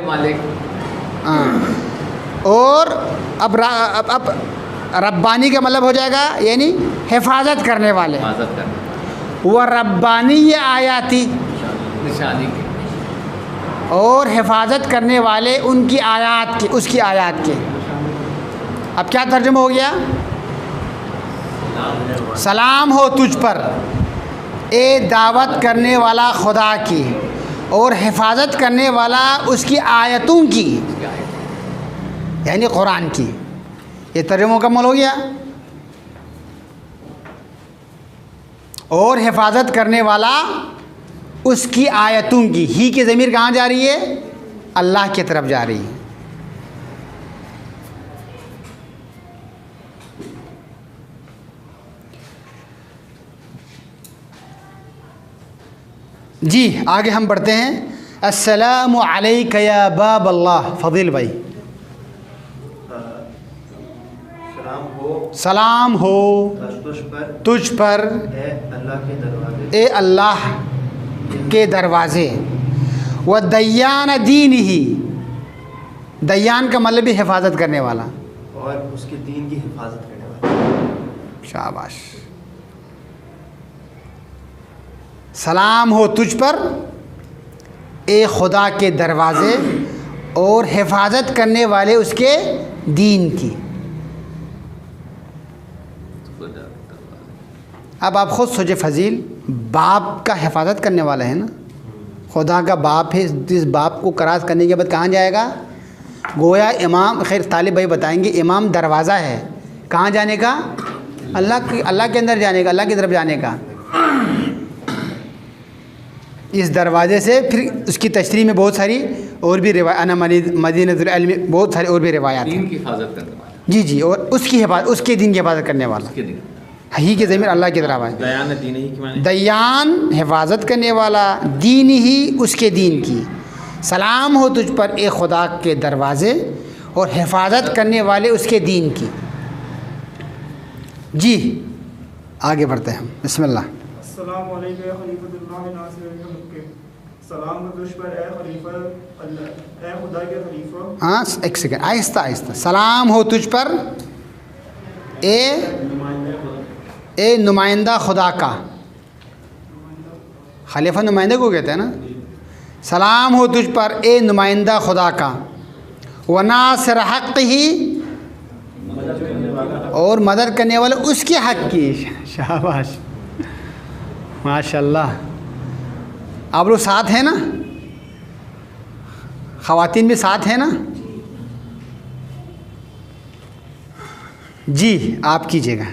मालिक। और अब रब्बानी का मतलब हो जाएगा यानी हिफाजत करने वाले। हिफाजत करने वह रब्बानी ये आयाती, निशानी की। और हिफाजत करने वाले उनकी आयात के, उसकी आयात के। अब क्या तर्जुमा हो गया? सलाम हो तुझ पर ए दावत करने वाला खुदा की, और हिफाजत करने वाला उसकी आयतों की, यानी कुरान की। ये तर्जुमा मुकम्मल हो गया। और हिफाजत करने वाला उसकी आयतों की, ही की ज़मीर कहाँ जा रही है? अल्लाह की तरफ जा रही है। जी आगे हम बढ़ते हैं। अस्सलामु अलैका या बाब अल्लाह। फजील भाई। सलाम हो तुझ पर ए अल्लाह के दरवाज़े। व दयान दीन ही, दयान का मतलब भी हिफाजत करने वाला, और उसके दीन की हिफाजत करने वाला। शाबाश। सलाम हो तुझ पर ए खुदा के दरवाज़े, और हिफाजत करने वाले उसके दीन की। अब आप ख़ुद सोचे फजील, बाप का हिफाजत करने वाला है ना, खुदा का बाप है। इस बाप को करास करने के बाद कहाँ जाएगा? गोया इमाम, खैर तालिब भाई बताएंगे, इमाम दरवाज़ा है कहाँ जाने का? अल्लाह के अंदर जाने का, अल्लाह की तरफ जाने का। इस दरवाज़े से फिर उसकी तशरीह में बहुत सारी और भी अना मदीनतुल इल्म, बहुत सारी और भी रिवायात दीन हैं। की हिफाजत करने वाला। जी जी, और उसकी हिफाजत, उसके दीन की हिफाजत करने वाला, उसके दिन ही के ज़मीर अल्लाह की तरफ है। दयान दीन ही की माने दयान हिफाजत करने वाला, दीन ही उसके दीन की। सलाम हो तुझ पर ए खुदा के दरवाज़े, और हिफाजत करने वाले उसके दीन की। जी आगे बढ़ते हैं हम। बिस्मिल्लाह। अस्सलामु अलैका या खलीफतुल्लाह नासिर मुल्क। सलाम तुझ पर ए खलीफा अल्लाह, ए खुदा के खलीफा। हाँ एक सेकेंड, आहिस्ता आहिस्ता। सलाम हो तुझ पर ए नुमाइंदा खुदा का। खलीफा नुमाइंदे को कहते हैं ना। सलाम हो तुझ पर ए नुमाइंदा खुदा का, व नासिर हक़ ही, और मदद करने वाले उसके हक़ की। शाबाश, माशाल्लाह। आप लोग साथ हैं ना? ख़वातीन भी साथ हैं ना? जी आप कीजिएगा।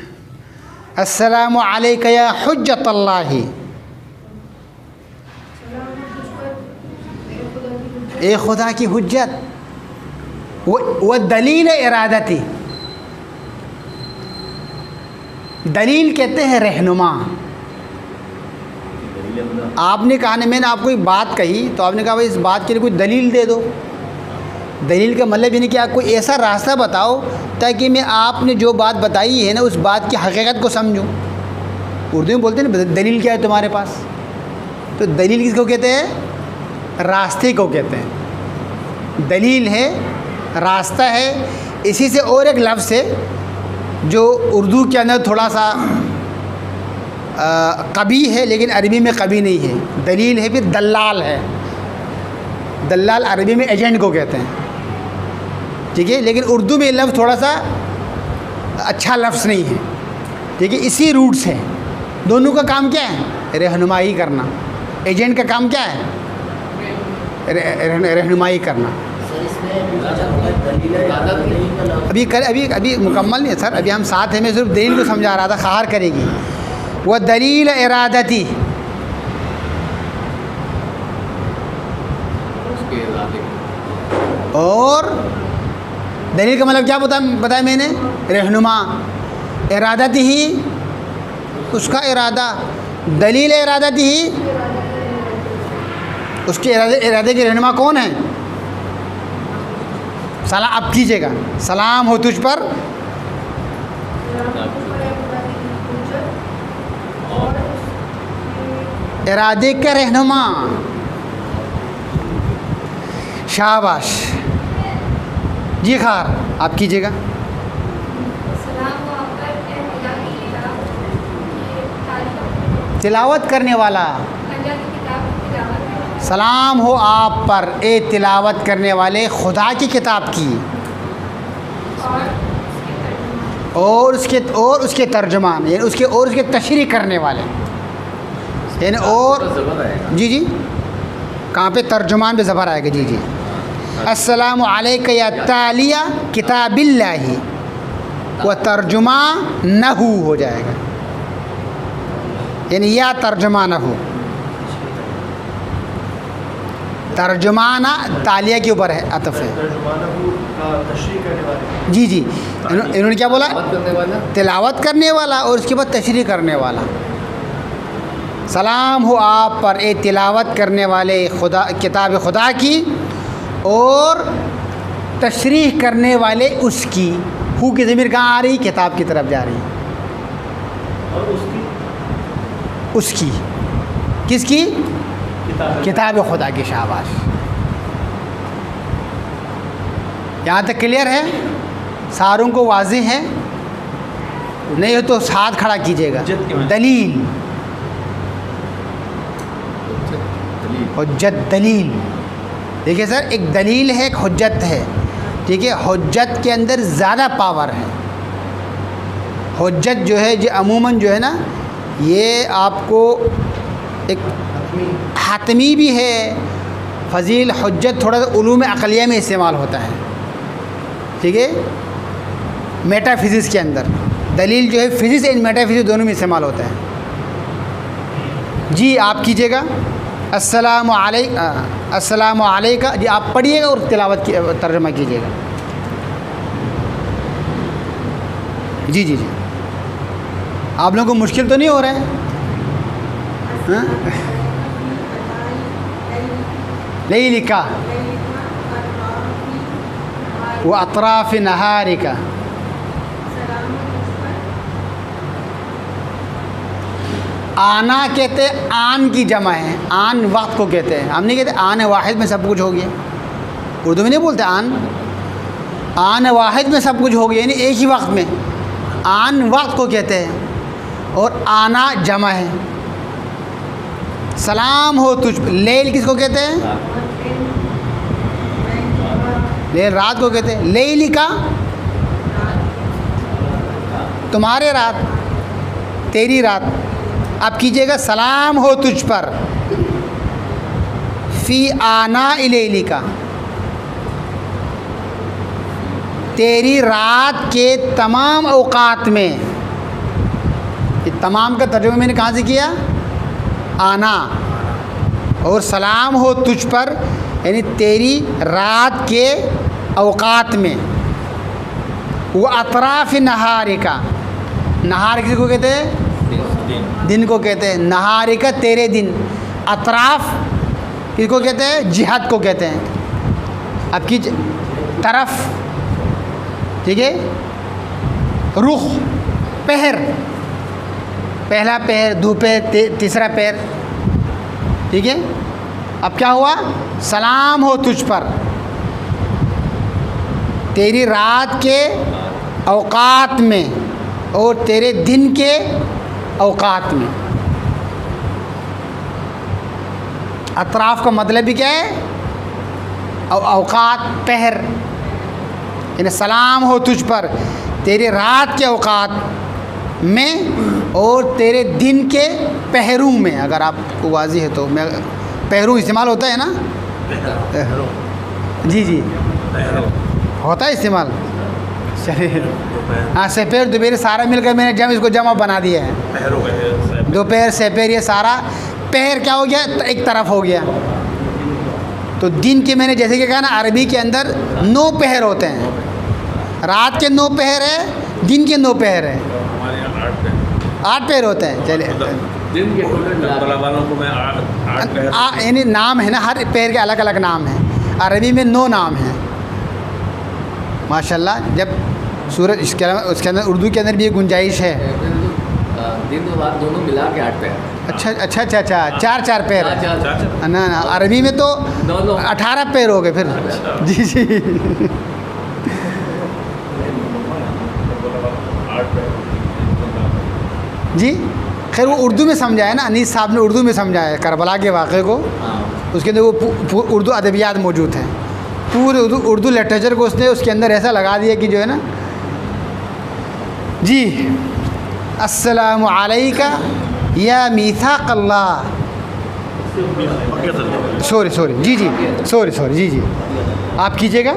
अस्सलामु अलैका या हुज्जतल्लाहि, ए खुदा की हुज्जत। वो दलील इरादती, दलील कहते हैं रहनुमा। आपने कहा ना, मैंने आपको एक बात कही तो आपने कहा भाई इस बात के लिए कोई दलील दे दो। दलील का मतलब ये नहीं कि आप कोई ऐसा रास्ता बताओ ताकि मैं आपने जो बात बताई है ना उस बात की हकीकत को समझूं। उर्दू में बोलते हैं ना, दलील क्या है तुम्हारे पास? तो दलील किसको कहते हैं? रास्ते को कहते हैं। दलील है, रास्ता है। इसी से और एक लफ्ज़ है जो उर्दू के अंदर थोड़ा सा कभी है, लेकिन अरबी में कभी नहीं है। दलील है, फिर दल्लाल है। दल्लाल अरबी में एजेंट को कहते हैं, ठीक है। लेकिन उर्दू में लफ्ज़ थोड़ा सा अच्छा लफ्ज़ नहीं है, ठीक है। इसी रूट से दोनों का काम क्या है? रहनुमाई करना। एजेंट का काम क्या है? रहनुमाई करना। अभी मुकम्मल नहीं है सर, अभी हम साथ हैं। मैं सिर्फ दलील को समझा रहा था। ख़ार करेगी वह दलील इरादती, और दलील का मतलब क्या बताया मैंने? रहनुमा। इरादती ही, उसका इरादा। दलील इरादती ही, उसके इरादे के रहनुमा कौन है? सलाम। अब कीजिएगा। सलाम हो तुझ पर इरादे का रहनुमा। शाबाश जी। खार आप कीजिएगा। तिलावत करने वाला, सलाम हो आप पर ए तिलावत करने वाले खुदा की किताब की और उसके तर्जुमान, यानी उसके तशरीह करने वाले, यानी और जी जी कहाँ पे तर्जुमान पे ज़बर आएगा। जी जी। अस्सलामु अलैका या तालिया किताबिल्लाही व तर्जुमा नहू हो जाएगा, यानी या तर्जुमानहू। तर्जुमाना तालिया के ऊपर है, अतफ है। जी जी। इन्होंने क्या बोला? तिलावत करने वाला और उसके बाद तशरीह करने वाला। सलाम हो आप पर ए तिलावत करने वाले खुदा किताब खुदा की और तशरीह करने वाले उसकी। हु की ज़मीर कहाँ आ रही? किताब की तरफ जा रही है। और उसकी किसकी? किताब खुदा की। शाबाश। यहाँ तक क्लियर है? सारों को वाज़ेह है? नहीं हो तो साथ खड़ा कीजिएगा। दलील, हुज्जत, दलील। देखिए सर, एक दलील है, एक हुज्जत है। ठीक है, हुज्जत के अंदर ज़्यादा पावर है। हुज्जत जो है, जो अमूमन जो है ना, ये आपको एक हातमी भी है। फ़ज़ील हुज्जत थोड़ा सा उलूम अक़लिया में इस्तेमाल होता है। ठीक है, मेटाफिज़िक्स के अंदर दलील जो है फ़िज़िक्स एंड मेटाफिज़िक्स दोनों में इस्तेमाल होता है। जी आप कीजिएगा। अस्सलामु अलैका जी आप पढ़िएगा और तिलावत की तर्जुमा कीजिएगा। जी जी जी। आप लोगों को मुश्किल तो नहीं हो रहा है? नहीं लिखा वो अतराफ़ नहारिका। आना कहते आन की जमा है, आन वक्त को कहते हैं। हम नहीं कहते आन वाहिद में सब कुछ हो गया। उर्दू में नहीं बोलते आन वाहिद में सब कुछ हो गया, यानी एक ही वक्त में। आन वक्त को कहते हैं और आना जमा है। सलाम हो तुझ। लेल किसको कहते हैं? लेल रात को कहते हैं। लेली का तुम्हारे रात, तेरी रात। आप कीजिएगा सलाम हो तुझ पर फ़ी आना इलेली का, तेरी रात के तमाम औकात में। ये तमाम का तर्जुमा मैंने कहाँ से किया? आना। और सलाम हो तुझ पर यानी तेरी रात के औकात में। वो अतराफ़ नहारिका, नहार किसको कहते हैं? दिन को कहते हैं। नहारिका तेरे दिन। अतराफ़ किसको कहते हैं? जिहत को कहते हैं। अब की तरफ, ठीक है। रुख, पहर, पहला पैर, दोपहर, तीसरा पैर, ठीक है। अब क्या हुआ? सलाम हो तुझ पर तेरी रात के औकात में और तेरे दिन के औकात में। अतराफ़ का मतलब भी क्या है? औकात, पहर। यानी सलाम हो तुझ पर तेरे रात के औकात में और तेरे दिन के पहरों में। अगर आपको वाज़ी है तो मैं पहरों इस्तेमाल होता है ना? जी जी होता है इस्तेमाल। चलिए हाँ, सपेर दोपहर सारा मिलकर मैंने इसको जमा बना दिया है। दोपहर सपेर ये सारा पहर क्या हो गया? एक तरफ हो गया। तो दिन के मैंने जैसे कि कहा ना, अरबी के अंदर 9 पहर होते हैं। रात के 9 पहर है, दिन के 9 पहर है। 8 पहर होते हैं। चलिए दिन के वालों को मैं 8 पहर, यानी नाम है ना, हर पहर के अलग अलग नाम हैं। अरबी में 9 नाम हैं माशाल्लाह। जब सूरज उसके अंदर उर्दू के अंदर भी एक गुंजाइश है। दिन और रात दोनों मिला के 8 पैर। अच्छा अच्छा अच्छा अच्छा, 4 पैर है। चार ना ना, अरबी में तो 18 पैर हो गए फिर। जी जी। 8 पैर। जी खैर वो उर्दू में समझाया ना, अनीस साहब ने उर्दू में समझाया करबला के वाक़े को। हाँ। उसके अंदर वो उर्दू अदबियात मौजूद हैं, पूरे उर्दू लिटरेचर को उसने उसके अंदर ऐसा लगा दिया कि जो है ना। जी, अस्सलामु अलैका या मीसाक़ अल्लाह। सॉरी जी जी, सॉरी जी जी, आप कीजिएगा।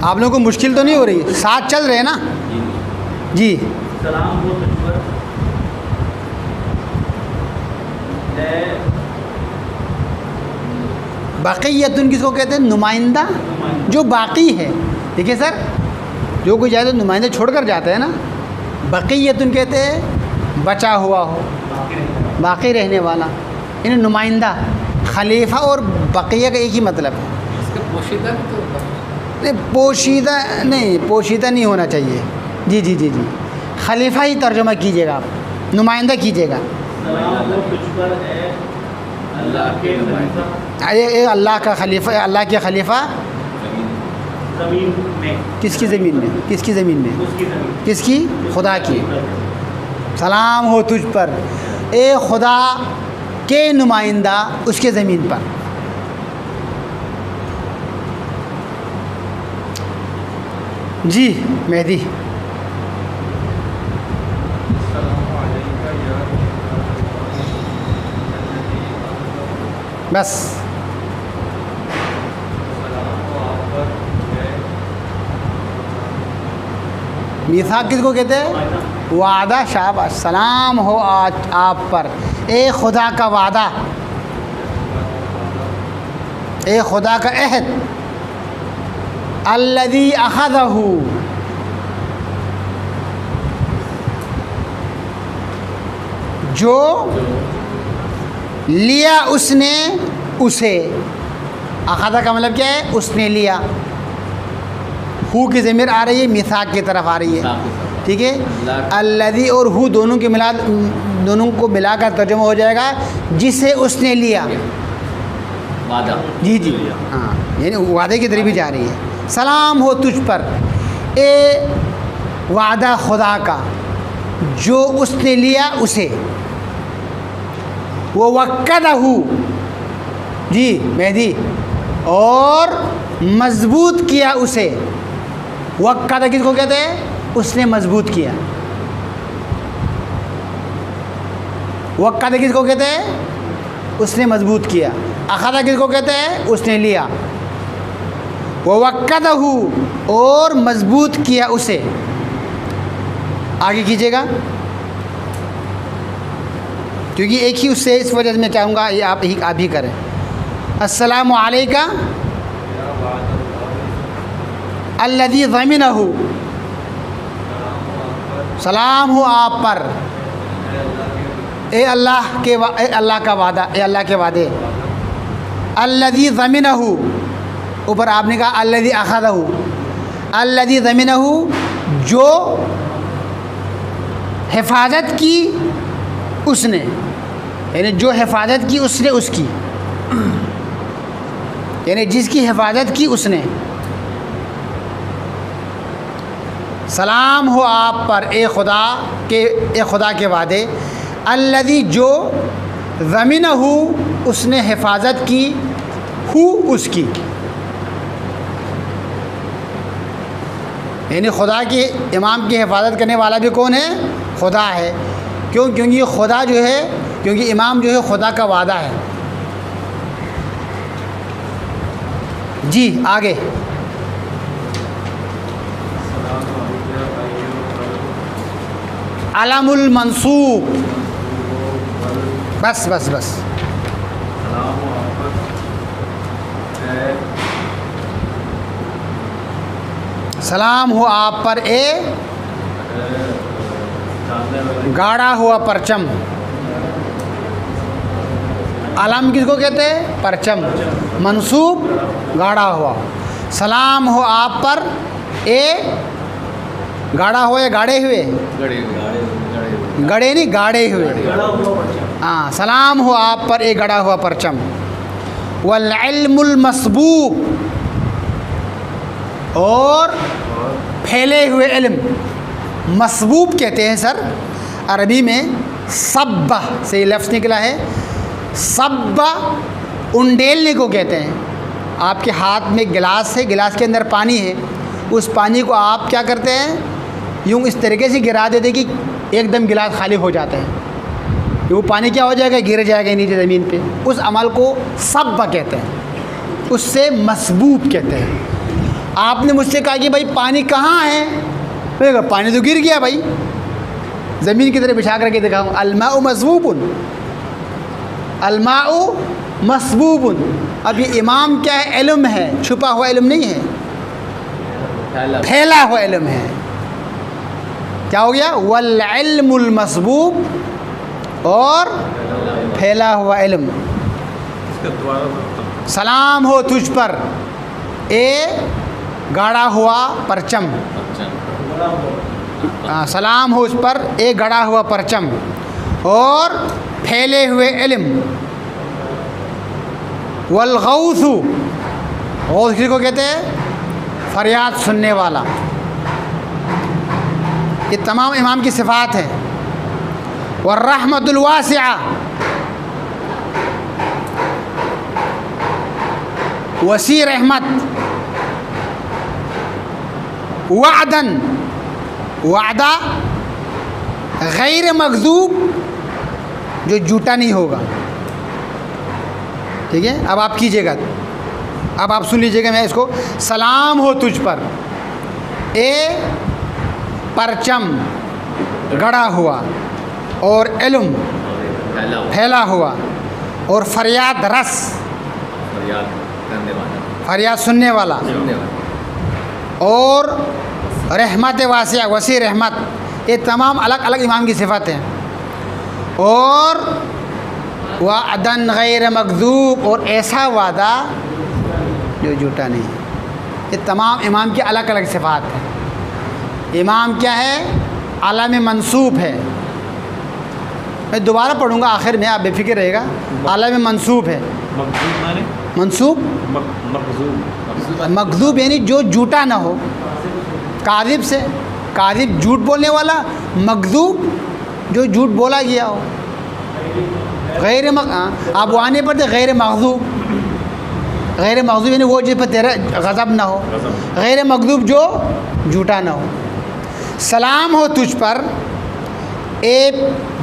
आप लोगों को मुश्किल तो नहीं हो रही? साथ चल रहे हैं ना? जी। सलाम हो तुझ पर बाक़ियतुन किसको कहते हैं? नुमाइंदा, जो बाकी है। देखिए सर, जो कोई जाए तो नुमाइंदा छोड़ कर जाता है ना। बक़ियतुन कहते हैं बचा हुआ हो, बाकी रहने वाला, यानी नुमाइंदा। खलीफा और बक़िया का एक ही मतलब है। इसका पोशीदा तो नहीं, पोशीदा नहीं होना चाहिए। जी जी जी जी, खलीफा ही तर्जुमा कीजिएगा आप, नुमाइंदा कीजिएगा। सलाम हो तुझ पर ए अल्लाह के नुमाइंदा। ये अल्लाह का खलीफा, अल्लाह के खलीफा ज़मीन में। किसकी ज़मीन में? किसकी ज़मीन में? उसकी ज़मीन। किसकी? खुदा की। सलाम हो तुझ पर ए खुदा के नुमाइंदा, उसके ज़मीन पर। जी मेहदी। बस मीसाक किसको कहते हैं? वादा। शाबाश, सलाम हो आज आप पर ए खुदा का वादा, ए खुदा का अहद। अल्लज़ी अख़ज़हू, जो लिया उसने उसे। अख़ज़ा का मतलब क्या है? उसने लिया। हु की ज़मीर आ रही है, मिसाक की तरफ आ रही है, ठीक है। अल्लज़ी और हु दोनों को मिलाकर तर्जुमा हो जाएगा जिसे उसने लिया। वादा। जी जी, हाँ, यानी वादे की तरफ भी जा रही है। सलाम हो तुझ पर ए वादा खुदा का, जो उसने लिया उसे। वो वक्कदहू, जी मेहदी, और मजबूत किया उसे। वक्कदा किसको कहते हैं? उसने मजबूत किया। वक्कदा किसको कहते हैं? उसने मजबूत किया। अख़ज़ा किसको कहते हैं? उसने लिया। वो वक्कदहू, और मजबूत किया उसे। आगे कीजिएगा, क्योंकि एक ही उससे, इस वजह से मैं चाहूँगा ये आप ही करें। अस्सलामु अलैका अल्लज़ी ज़मिनहू, सलाम हो आप पर ए अल्लाह का वादा, ए अल्लाह के वादे। अल्लज़ी ज़मिनहू, ऊपर आपने कहा अल्लज़ी अख़ज़हू। अल्लज़ी ज़मिनहू, जो हिफाजत की उसने, यानी जो हिफाजत की उसने उसकी, यानी जिसकी हिफाजत की उसने। सलाम हो आप पर ए खुदा के वादे। अल्लज़ी, जो ज़मिनहू, उसने हिफाजत की, हु उसकी, यानी खुदा की, इमाम की हिफाजत करने वाला भी कौन है? खुदा है। क्योंकि खुदा जो है, क्योंकि इमाम जो है खुदा का वादा है। जी आगे। अलमुल मंसूब, बस बस बस। सलाम हो आप पर ए गाढ़ा हुआ परचम। अलम किसको कहते हैं? परचम। मंसूब गाढ़ा हुआ। सलाम हो आप पर ए गाढ़ा हुआ या गाढ़े हुए? गड़े हुए। गड़े नहीं, गाढ़े हुए। गड़ा हुआ परचम। हाँ, सलाम हो आप पर एक गड़ा हुआ परचम। वल इल्मुल मसबूब, और फैले हुए इल्म। मसबूब कहते हैं सर अरबी में, सब्बा से ये लफ्ज़ निकला है। सब्बा उंडेलने को कहते हैं। आपके हाथ में गिलास है, गिलास के अंदर पानी है, उस पानी को आप क्या करते हैं, यूँ इस तरीके से गिरा देते कि एकदम गिलास खाली हो जाता है। वो पानी क्या हो जाएगा, गिर जाएगा नीचे ज़मीन पे। उस अमल को सब्बा कहते हैं, उससे मसबूब कहते हैं। आपने मुझसे कहा कि भाई पानी कहाँ है, मैं कहा पानी तो गिर गया भाई, ज़मीन की तरह बिछा करके दिखाऊँ। अलमाउ मसबूबुन, अलमाउ मसबूबुन। अब ये इमाम क्या है, इल्म है, छुपा हुआ इल्म नहीं है, फैला हुआ इल्म है। क्या हो गया, वल इल्मुल मसबूब, और फैला हुआ इल्म। सलाम हो तुझ पर ए गाढ़ा हुआ परचम। सलाम हो उस पर एक गड़ा हुआ परचम और फैले हुए इल्म। वल गौसु, गौस किसी को कहते हैं, फरियाद सुनने वाला। ये तमाम इमाम की सिफ़ात है। वर्रहमतुल वासिआ, वसी रहमत। वादन, वादा गैर मकज़ूब, जो झूठा नहीं होगा। ठीक है, अब आप कीजिएगा, अब आप सुन लीजिएगा मैं इसको। सलाम हो तुझ पर ए परचम गड़ा हुआ और इल्म फैला हुआ और फरियाद रस, फरियाद सुनने वाला, और रहमत वासिया, वसी रहमत। ये तमाम अलग अलग इमाम की सिफ़त हैं। और वादन गैर मकज़ूब, और ऐसा वादा जो झूठा नहीं है। ये तमाम इमाम की अलग अलग सिफ़ात हैं। इमाम क्या है, आलम मंसूब है। मैं दोबारा पढ़ूँगा आखिर में, आप बेफिक्र रहेगा। आलम मंसूब है। मंसूब मकज़ूब यानी जो झूठा ना हो, काज़िब से, काज़िब झूठ बोलने वाला, मकज़ूब जो झूठ बोला गया हो। गैर आप आने पर थे गैर मकज़ूब, गैर मकज़ूब यानी वो जिस पर तेरा गज़ब ना हो, गैर मकज़ूब जो झूठा ना हो। सलाम हो तुझ पर एक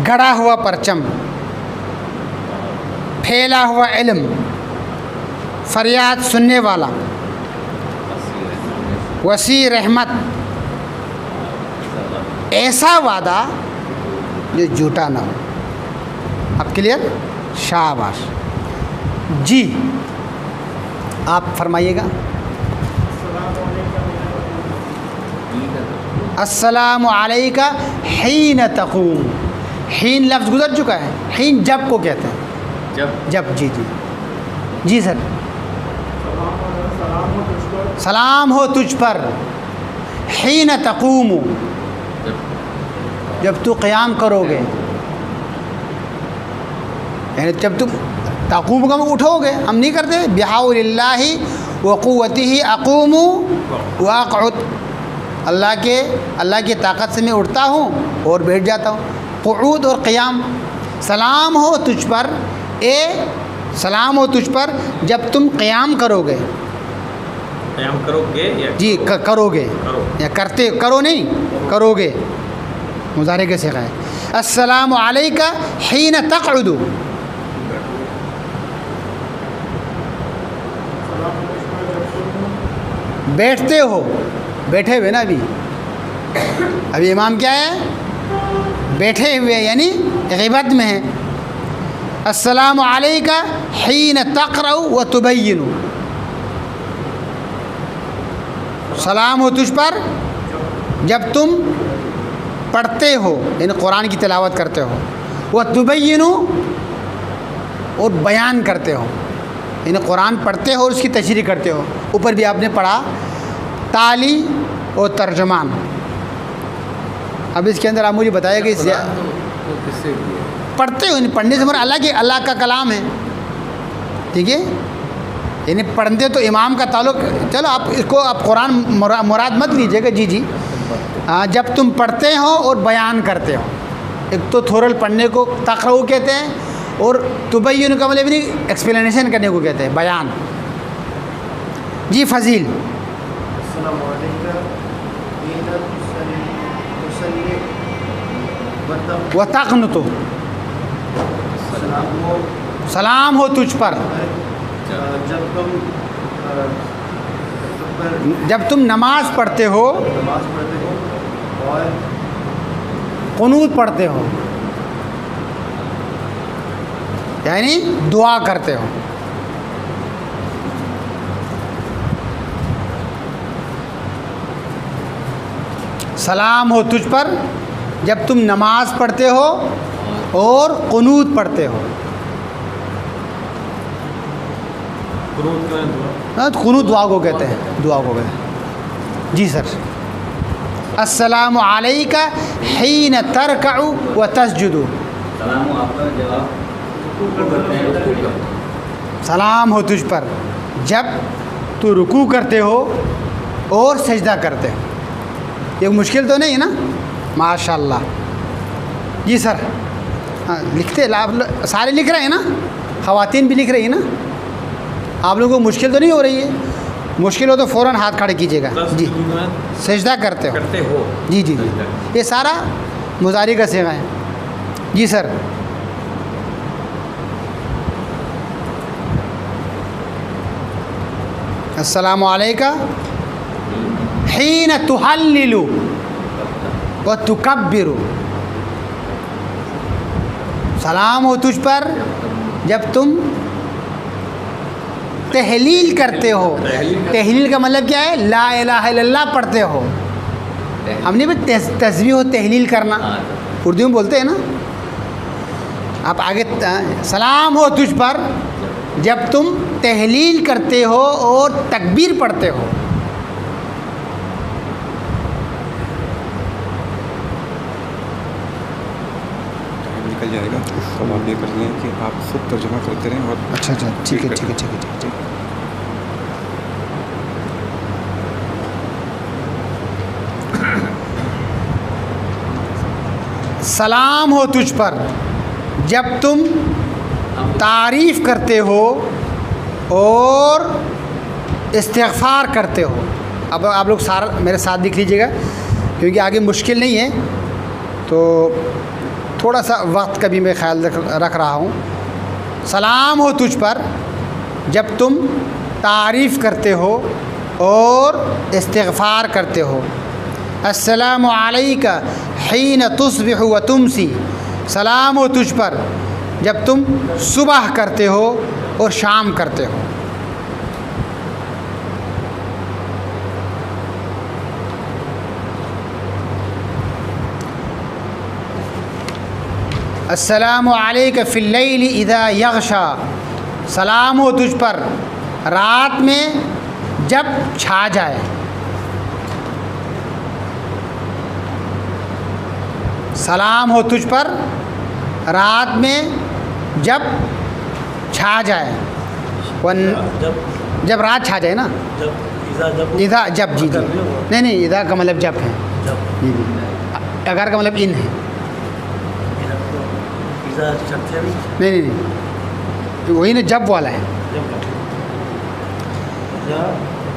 गड़ा हुआ परचम, फैला हुआ इल्म, फरियाद सुनने वाला, वसी रहमत, ऐसा वादा जो झूठा ना हो। अब क्लियर? शाबाश जी, आप फरमाइएगा। अस्सलामु अलैकाहीन तक़ूम। हीन लफ्ज़ गुज़र चुका है। हीन जब को कहते हैं, जब। जी जी जी सर। सलाम हो तुझ पर हीन तक़ूम, जब तू क़याम करोगे, यानी जब तुम तक़ूम का उठोगे। हम नहीं करते, बिहाउलिल्लाहि व क़ुव्वतिही अक़ूमु व अक़उद। अल्लाह की ताकत से मैं उठता हूँ और बैठ जाता हूँ। क़ुऊद और क़याम। सलाम हो तुझ पर सलाम हो तुझ पर जब तुम क़याम करोगे। क़याम करोगे या जी करोगे या करते, करो नहीं, करोगे, मुज़ारे के सिगा है। अस्सलामु अलैका हीन तक़उदु, बैठते हो, बैठे हुए ना अभी इमाम क्या है, बैठे हुए यानी ग़िबत में है। अस्सलामु अलैका हीन तक़रउ व तुबय्यिनु, सलाम हो तुझ पर जब तुम पढ़ते हो यानी कुरान की तिलावत करते हो। व तुबय्यिनु, और बयान करते हो यानी कुरान पढ़ते हो और उसकी तशरीह करते हो। ऊपर भी आपने पढ़ा ताली और तर्जमान। अब इसके अंदर आप मुझे बताइए कि कुरान तो किससे दिया? पढ़ते हो, पढ़ने से हमारा अल्लाह का कलाम है, ठीक है। यानी पढ़ते तो इमाम का ताल्लुक, चलो आप इसको आप कुरान मुराद मत लीजिएगा, जी जी। हाँ, जब तुम पढ़ते हो और बयान करते हो, एक तो थोरल पढ़ने को तक़रऊ कहते हैं, और तुबय्युन का मतलब भी एक्सप्लेनेशन करने को कहते हैं, बयान। जी फजील। अस्सलामु अलैकुम हीना तुसल्ली व तक़नुतु, सलाम हो तुझ पर जब तुम नमाज पढ़ते हो और कुनूत पढ़ते हो, यानी दुआ करते हो। सलाम हो तुझ पर जब तुम नमाज पढ़ते हो और कुनूत पढ़ते हो। कुनूत का दुआ। हाँ, तो कुनूत दुआ को कहते हैं, दुआ को कहते हैं। जी सर। अस्सलामु अलैकाहीन तरकउ व तस्जुदु, सलाम हो आपका जवाब करते हैं रुकू का। सलाम हो तुझ पर जब तू रुकू करते हो और सजदा करते हो। ये मुश्किल तो नहीं है ना? माशाल्लाह। जी सर। हाँ, लिखते आप सारे लिख रहे हैं ना? ख़वातीन भी लिख रही है ना? आप लोगों को मुश्किल तो नहीं हो रही है? मुश्किल हो तो फ़ौरन हाथ खड़े कीजिएगा। जी, सजदा करते हो। जी जी जी, ये सारा मुज़ारी का सिगा है। जी सर। अस्सलामु अलैका हीन तुहल्लिलु व तुकब्बिरु, सलाम हो तुझ पर जब तुम तहलील करते हो। तहलील का मतलब क्या है? ला इलाहा इल्लल्लाह पढ़ते हो। हमने भी तस्बीह हो तहलील करना उर्दू में बोलते हैं ना। आप आगे सलाम हो तुझ पर जब तुम तहलील करते हो और तकबीर पढ़ते हो। निकल जाएगा तो आप ये कर लें कि आप खुद तर्जुमा करते रहें। और अच्छा अच्छा, ठीक है ठीक है ठीक है ठीक है। सलाम हो तुझ पर जब तुम तारीफ़ करते हो और इस्तिग़फ़ार करते हो। अब आप लोग सारा मेरे साथ लिख लीजिएगा, क्योंकि आगे मुश्किल नहीं है, तो थोड़ा सा वक्त का भी मैं ख्याल रख रहा हूँ। सलाम हो तुझ पर जब तुम तारीफ़ करते हो और इस्तिग़फ़ार करते हो। अस्सलामु अलैका हीन तुस्बिहु व तुमसी, सलाम हो तुझ पर जब तुम सुबह करते हो और शाम करते हो। अस्सलामु अलैका फिल लैली इज़ा यग़शा, सलाम हो तुझ पर रात में जब छा जाए। सलाम हो तुझ पर रात में जब छा जाए। जब रात छा जाए ना, इधा जब, जी जी, नहीं इधा का मतलब जब है, जी जी। अगर का मतलब इन है, नहीं वही ना जब वाला है।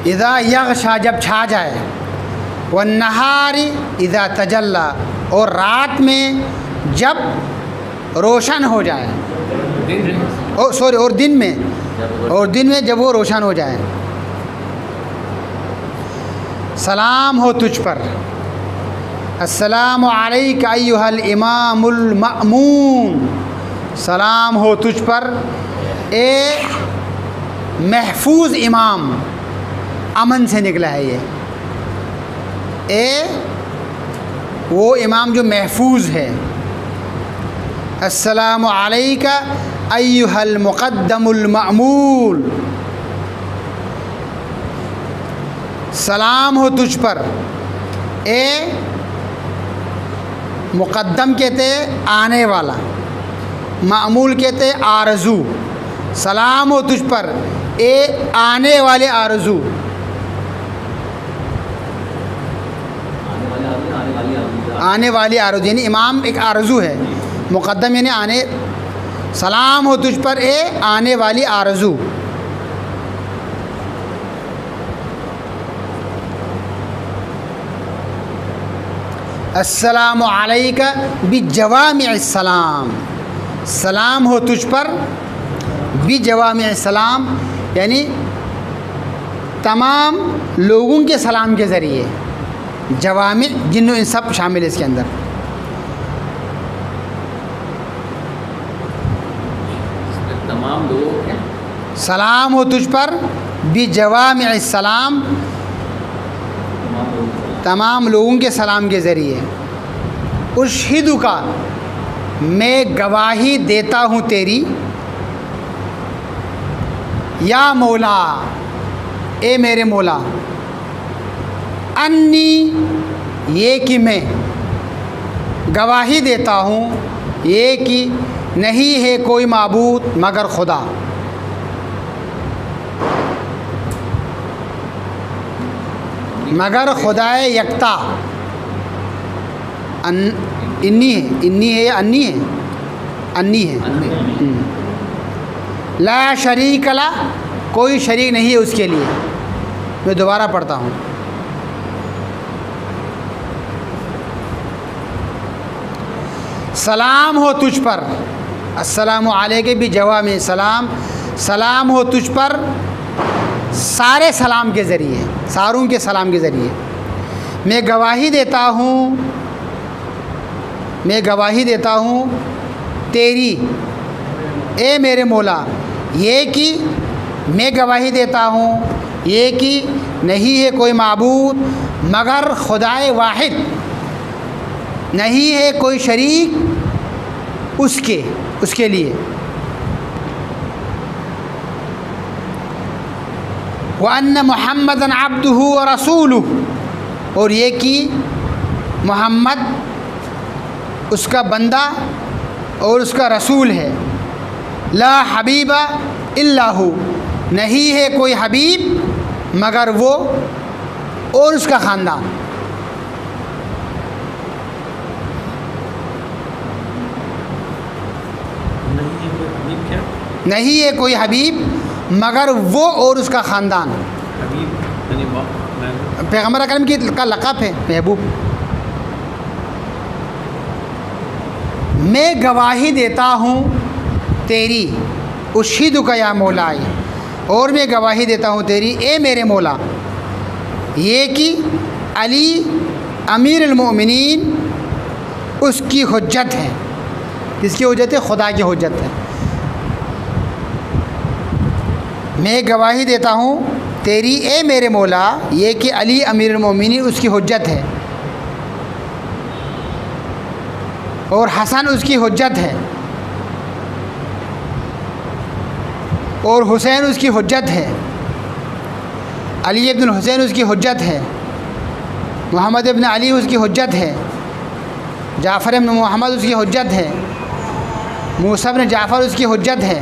इधा यग़शा जब छा जाए, वन्नहारी इधा तजल्ला, और रात में जब रोशन हो जाए। और दिन में जब वो रोशन हो जाए। सलाम हो तुझ पर। अस्सलामु अलैका अय्युहल इमामुल मअमून, सलाम हो तुझ पर ए महफूज इमाम। अमन से निकला है ये, ए वो इमाम जो महफूज है। अस्सलामु अलैका अय्युहल मुक़द्दमुल मअमूल, सलाम हो तुझ पर ए मुक़द्दम कहते हैं आने वाला, मामूल कहते हैं आरज़ू। सलाम हो तुझ पर ए आने वाले आरज़ू। आने वाली आरज़ू यानी इमाम एक आरज़ू है, मुक़द्दम यानी आने। सलाम हो तुझ पर ए आने वाली आरज़ू। अस्सलामु अलैका बिजवामिअस सलाम। सलाम हो तुझ पर बिजवामिअस सलाम यानी तमाम लोगों के सलाम के ज़रिए। जवामी जिन्नो इन सब शामिल है इसके अंदर। तमाम लोगों के सलाम हो तुझ पर बिजवामिअस सलाम, तमाम लोगों के सलाम के ज़रिए। उशहिदु का मैं गवाही देता हूँ तेरी, या मौला ए मेरे मौला, अन्नी ये कि मैं गवाही देता हूँ ये कि नहीं है कोई माबूद मगर खुदा। मगर खुदाए यकता। इन्नी है या अन्नी है? अन्नी है। ला शरीक ला कोई शरीक नहीं है उसके लिए। मैं दोबारा पढ़ता हूँ। सलाम हो तुझ पर, अस्सलामु अलैका भी जवाब में सलाम। सलाम हो तुझ पर सारे सलाम के ज़रिए, सारों के सलाम के ज़रिए। मैं गवाही देता हूँ, मैं गवाही देता हूँ तेरी ए मेरे मौला, ये कि मैं गवाही देता हूँ ये कि नहीं है कोई माबूद मगर खुदाए वाहिद, नहीं है कोई शरीक उसके लिए। व अन्न मुहम्मदन अब्दुहु व रसूलुहु, और ये कि मोहम्मद उसका बंदा और उसका रसूल है। ला हबीबा इल्लाहु, नहीं है कोई हबीब मगर वो और उसका ख़ानदान। नहीं है कोई हबीब मगर वो और उसका ख़ानदान। पैगम्बर अकरम की का लक़ब है महबूब। मैं गवाही देता हूँ तेरी, उशहिदु का या मौलाई, और मैं गवाही देता हूँ तेरी ए मेरे मौला, ये कि अली अमीरुल मोमिनीन उसकी हुज्जत है। किसकी हुज्जत है? खुदा की हुज्जत है। मैं गवाही देता हूँ तेरी ए मेरे मौला, ये कि अली अमीरुल मोमिनीन उसकी हुज्जत है और हसन उसकी हुज्जत है और हुसैन उसकी हुज्जत है। अली इब्न हुसैन उसकी हुज्जत है। मोहम्मद इब्न अली उसकी हुज्जत है। जाफ़र इब्न मोहम्मद उसकी हुज्जत है। मूसा इब्न जाफ़र उसकी हुज्जत है।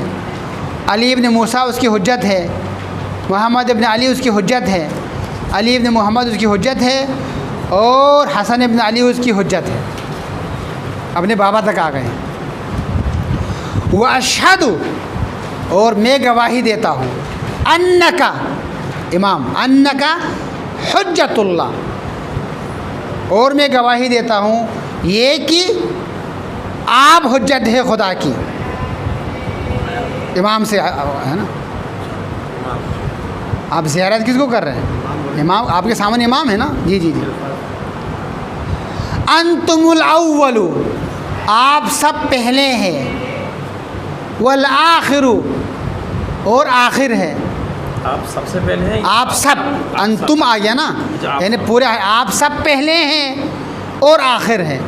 अली इब्न मूसा उसकी हुज्जत है। मोहम्मद इब्न अली उसकी हुज्जत है। अली इब्न मोहम्मद उसकी हुज्जत है और हसन इब्न अली उसकी हुज्जत है। अपने बाबा तक आ गए। व अशहदु, और मैं गवाही देता हूँ अन्नका इमाम, अन्नका हुज्जतुल्लाह, और मैं गवाही देता हूँ ये कि आप हुज्जत है खुदा की। इमाम से है ना, आप ज़ियारत किसको कर रहे हैं? इमाम आपके सामने इमाम है ना। जी जी जी। अंतुमुल अव्वलु, आप सब पहले हैं। वल आखिरु, और आखिर है। आप सबसे पहले हैं? आप सब, अंतुम आ गया ना, यानी पूरे आप सब पहले हैं और आखिर है।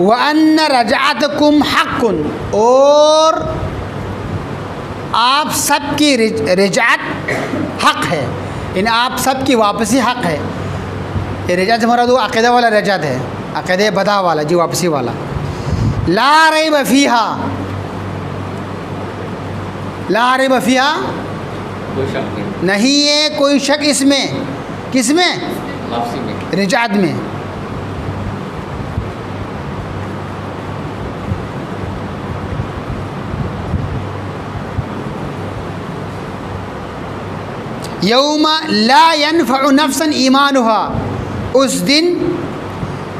व अन्न रजातकुम हक़्क़ुन, और आप सब की रजात हक़ है, इन आप सब की वापसी हक़ है। ये रजात हमारा दो अक़ीदा वाला रजात है, अक़ीदा बदा वाला जी, वापसी वाला। ला रैब फ़ीहा, ला रैब फ़ीहा कोई शक नहीं, नहीं है कोई शक इसमें। किसमें? वापसी में। रजात में। यौमा ला यनफ़उ नफ्सन ईमानुहा, उस दिन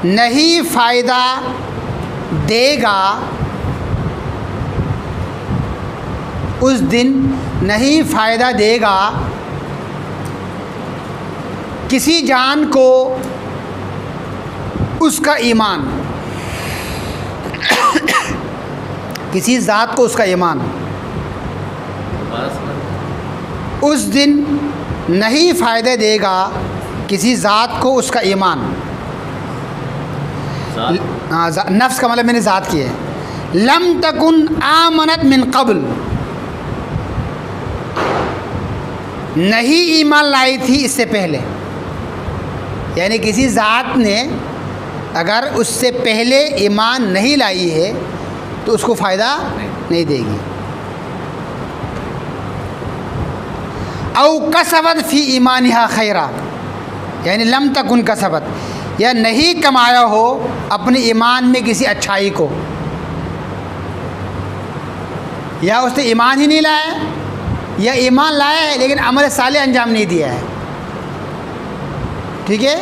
नहीं फ़ायदा देगा, उस दिन नहीं फ़ायदा देगा किसी जान को उसका ईमान, किसी ज़ात को उसका ईमान। उस दिन नहीं फ़ायदा देगा किसी ज़ात को उसका ईमान। हाँ, नफ्स का मतलब मैंने ज़ात की है। लम तकुन आमनत मिन क़ब्ल, नहीं ईमान लाई थी इससे पहले, यानी किसी ज़ात ने अगर उससे पहले ईमान नहीं लाई है तो उसको फ़ायदा नहीं देगी। औ कसबत फ़ी ईमानिहा खैरा, यानी लम तकुन कसबत, या नहीं कमाया हो अपने ईमान में किसी अच्छाई को, या उसने ईमान ही नहीं लाया, या ईमान लाया है लेकिन अमल साले अंजाम नहीं दिया है, ठीक है,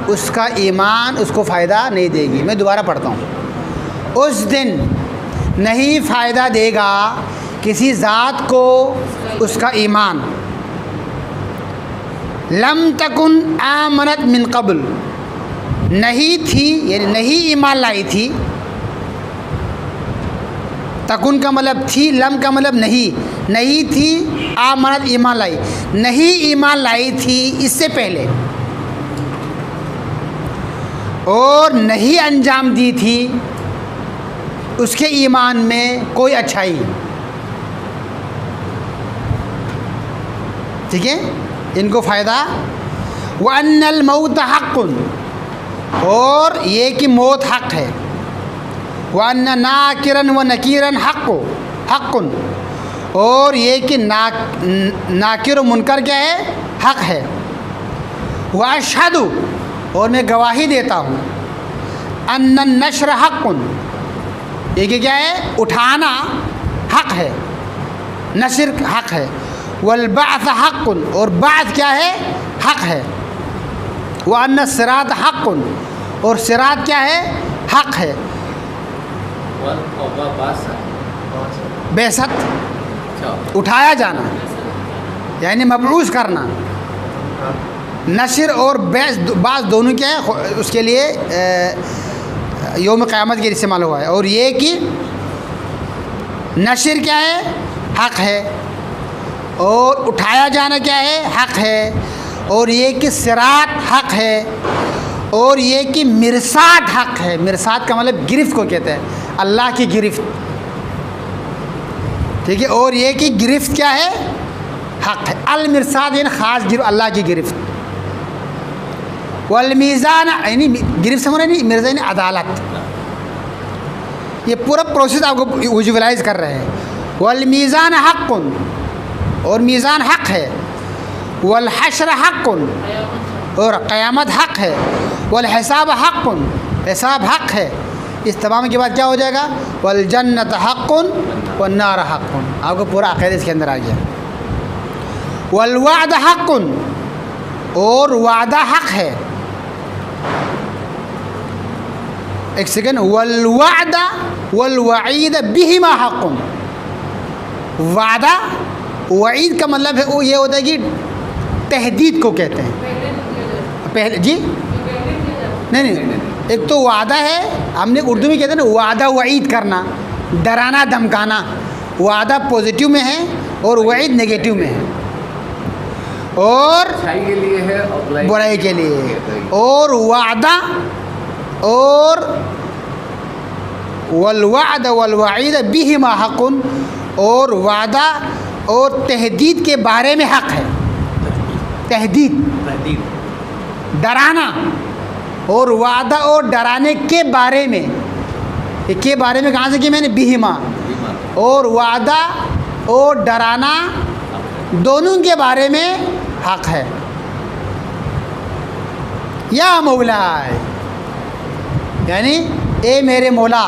उसका ईमान उसको फ़ायदा नहीं देगी। मैं दोबारा पढ़ता हूँ। उस दिन नहीं फ़ायदा देगा किसी ज़ात को उसका ईमान। लम तकुन आमनत मिन क़ब्ल, नहीं थी यानी नहीं ईमान लाई थी। तकुन का मतलब थी, लम का मतलब नहीं, नहीं थी, आमनत ईमान लाई, नहीं ईमान लाई थी इससे पहले, और नहीं अंजाम दी थी उसके ईमान में कोई अच्छाई, ठीक है, इनको फ़ायदा। व अन्नल मौत हक़्क़ुन, और ये कि मौत हक़ है। व अन्ना नाकिरन व नकीरन हक़्क़ुन, और ये कि नाकिर व मुनकर क्या है? हक़ है। व अशहदु, और मैं गवाही देता हूँ, अन्नन नश्र हक़्क़ुन, ये कि क्या है? उठाना हक़ है, नश्र हक़ है। वल बाअस हक़्क़ुन, और बाअस क्या है? हक़ है। व अन्ना सिरात हक़्क़ुन, और सिरात क्या है? हक़ है। बेसत उठाया जाना यानी मबऊस करना, नशर और बास दोनों क्या है? उसके लिए यौम क़यामत के लिए इस्तेमाल हुआ है। और ये कि नशर क्या है? हक़ है, और उठाया जाना क्या है? हक़ है। और ये कि सिरात हक़ है, और ये कि मिरसाद हक़ है। मिरसाद का मतलब गिरफ्त को कहते हैं, अल्लाह की गिरफ्त, ठीक है। और ये कि गिरफ्त क्या है? हक़ है। अल मिरसाद यानी ख़ास गिरफ्त, अल्लाह की गिरफ्त। वल मीज़ान यानी गिरफ्त समझ नहीं, मिर्ज़ा यानी अदालत। ये पूरा प्रोसेस आपको विजुअलाइज़ कर रहे हैं। वल मीज़ान हक़्क़ुन, और मीज़ान हक़ है। वल हश्र हक़्क़ुन, और क़यामत हक़ है। वल हिसाब हक़्क़ुन, हिसाब हक़ है। इस तमाम के बाद क्या हो जाएगा? वल जन्नत हक़्क़ुन वन नार हक़्क़ुन। आपको पूरा अक़ीदा इसके अंदर आ गया। वल वाद हक़्क़ुन, और वादा हक़ है। एक सेकेंड, वल वादा वल वईद बिहिमा हक़्क़ुन। वादा वईद का मतलब है वो ये होता है कि तहदीद को कहते हैं। पहले जी नहीं, एक तो वादा है, हमने उर्दू में कहते हैं ना वादा वईद करना, डराना धमकाना। वादा पॉजिटिव में है और वईद नेगेटिव में है, और अच्छाई के लिए है और बुराई के लिए है। और वादा और वल वाद वल वईद बिहिमा हक़्क़ुन, और वादा और तहदीद के बारे में हक़ है। तहदीद, डराना, और वादा और डराने के बारे में, ये के बारे में कहाँ से कि मैंने बिहिमा, और वादा और डराना दोनों के बारे में हक है। या मौला, यानी ए मेरे मौला,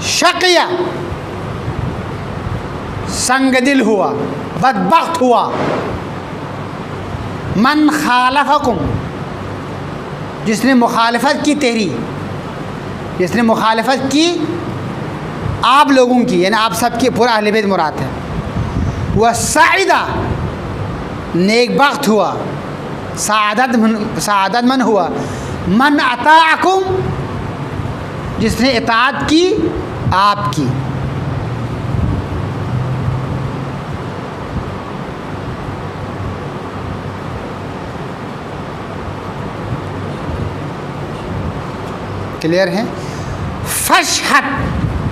शकिया संगदिल हुआ, बदबख्त हुआ, मन खालफकुम, जिसने मुखालफत की तेरी, जिसने मुखालफत की आप लोगों की, यानी आप सबके पूरा अहले बैत मुराद है। वह साइदा नेकबख्त हुआ, सादतमंद हुआ, मन अताअकुम, जिसने इताअत की आपकी। क्लियर है? फशहद,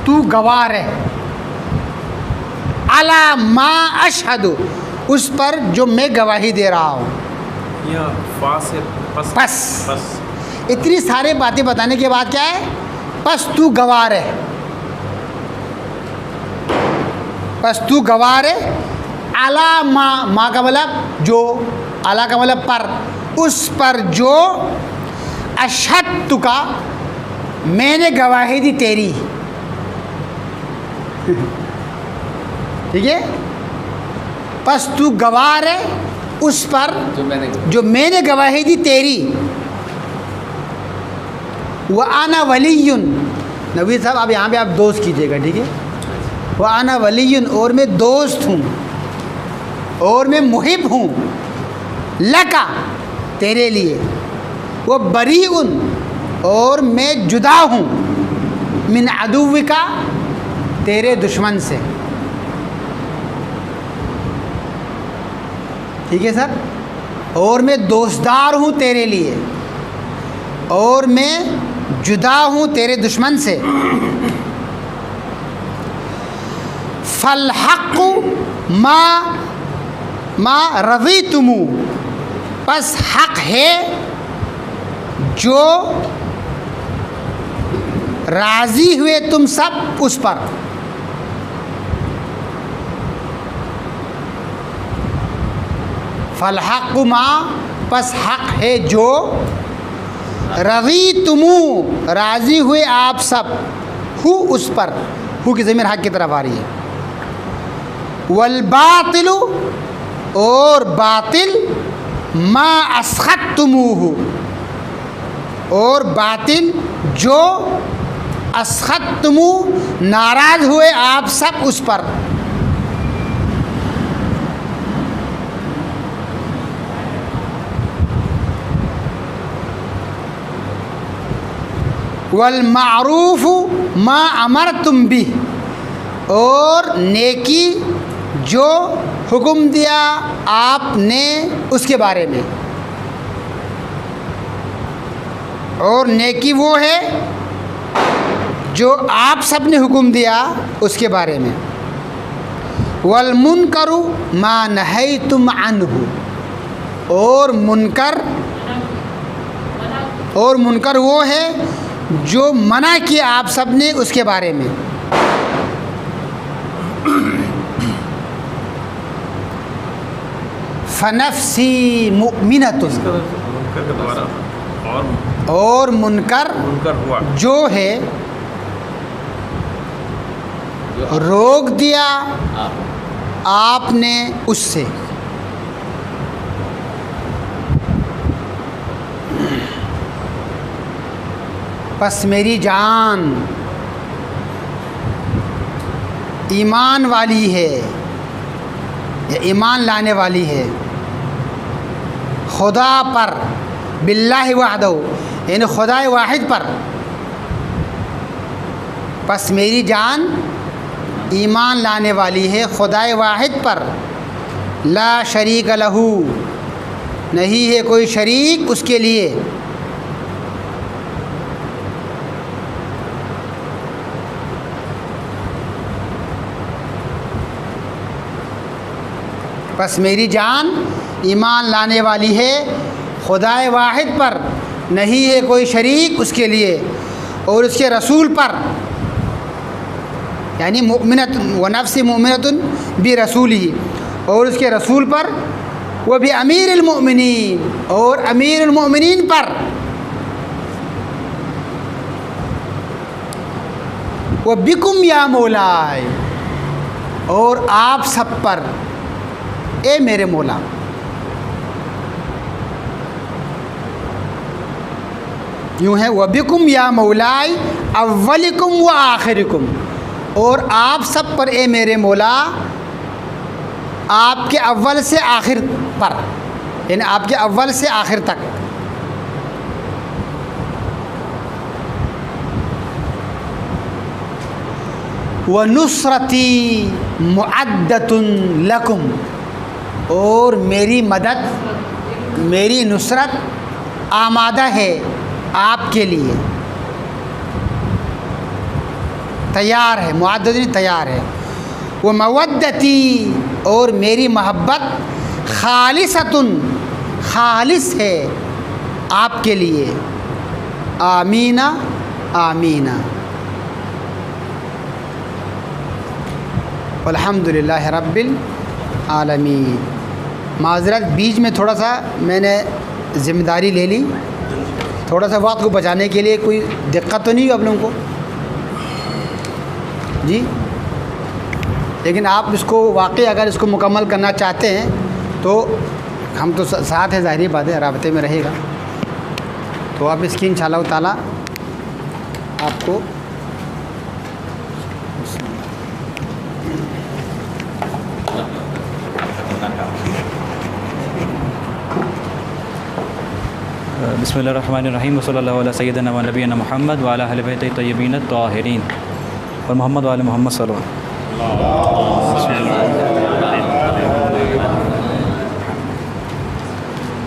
तू गवाह है, अला मा अशहदु, उस पर जो मैं गवाही दे रहा हूँ। बस इतनी सारी बातें बताने के बाद क्या है? बस तू गवाह है, बस तू गवाह है, अला मा का मतलब जो, अला का मतलब पर, उस पर जो, अशहदतु का मैंने गवाही दी तेरी। ठीक है? बस तू गवाह है उस पर जो मैंने गवाही दी तेरी। वह आना वलीयुन, नबी साहब अब यहाँ पे आप दोस्त कीजिएगा, ठीक है? वह आना वलीयुन, और मैं दोस्त हूँ, और मैं मुहिब हूँ, लका, तेरे लिए। वह बरीउन, और मैं जुदा हूँ, मिन अदुव्विका, तेरे दुश्मन से। ठीक है सर? और मैं दोस्तदार हूँ तेरे लिए, और मैं जुदा हूँ तेरे दुश्मन से। फलहक़्क़ु मा रज़ीतुमू, बस हक़ है जो राज़ी हुए तुम सब उस पर। फलहक़्क़ु मा, बस हक़ है जो रज़ीतुमू, राज़ी हुए आप सब, हु उस पर, हु की ज़मीर हक़ की तरफ आ रही है। वल बातिलु, और बातिल, मा अस्खतुमूहु, और बातिल जो अस्खतुमू, नाराज़ हुए आप सब उस पर। वल मारूफ़ु मा अमरतुम भी, और नेकी जो हुक्म दिया आपने उसके बारे में। और नेकी वो है जो आप सब ने हुक्म दिया उसके बारे में। वल मुनकरु मा नहैतुम अन्हु, और मुनकर वो है जो मना किया आप सब ने उसके बारे में। फनफ्सी मुमिनतुन, और मुनकर हुआ जो है रोक दिया आपने उससे। बस मेरी जान ईमान वाली है, या ईमान लाने वाली है खुदा पर, बिल्लाहि वहदहू, यानी खुदा वाहिद पर। बस मेरी जान ईमान लाने वाली है खुदा वाहिद पर, ला शरीक लहू, नहीं है कोई शरीक उसके लिए। बस मेरी जान ईमान लाने वाली है खुदाए वाहिद पर, नहीं है कोई शरीक उसके लिए, और उसके रसूल पर, यानी मुमिनत व नफ्स मुमिनतुन बि रसूलिही, और उसके रसूल पर, वह भी अमीरुल मोमिनीन, और अमीरुल मोमिनीन पर, वह बिकुम या मौलाए, और आप सब पर ए मेरे मौला। यूँ है, वह बिकुम या मौलाए अव्वलिकुम व आखिरिकुम, और आप सब पर ए मेरे मौला, आपके अव्वल से आखिर पर, यानी आपके अव्वल से आखिर तक। व नुसरती मुअद्दतुन लकुम, और मेरी मदद, मेरी नुसरत आमादा है आपके लिए, तैयार है, मुअद्दतुन तैयार है। वो मवद्दती, और मेरी मोहब्बत खालिसतुन खालिस है आपके लिए। Amina Amina. अल्हम्दुलिल्लाह रब्बिल आलमीन। माज़रत, बीच में थोड़ा सा मैंने ज़िम्मेदारी ले ली, थोड़ा सा वक्त को बचाने के लिए। कोई दिक्कत तो नहीं हुई आप लोगों को जी? लेकिन आप इसको वाकई अगर इसको मुकम्मल करना चाहते हैं तो हम तो साथ हैं, ज़ाहिर बात है, राब्ते में रहेगा। तो आप इसकी इंशाअल्लाह ताला आपको बिस्मिल्लाहिर्रहमानिर्रहीम वसल्लल्लाहु अला सय्यिदिना व नबिय्यिना मुहम्मद व अला अहलि बैतिही तय्यबीन अत्ताहिरीन और मोहम्मद व आले मोहम्मद सल्लल्लाहु।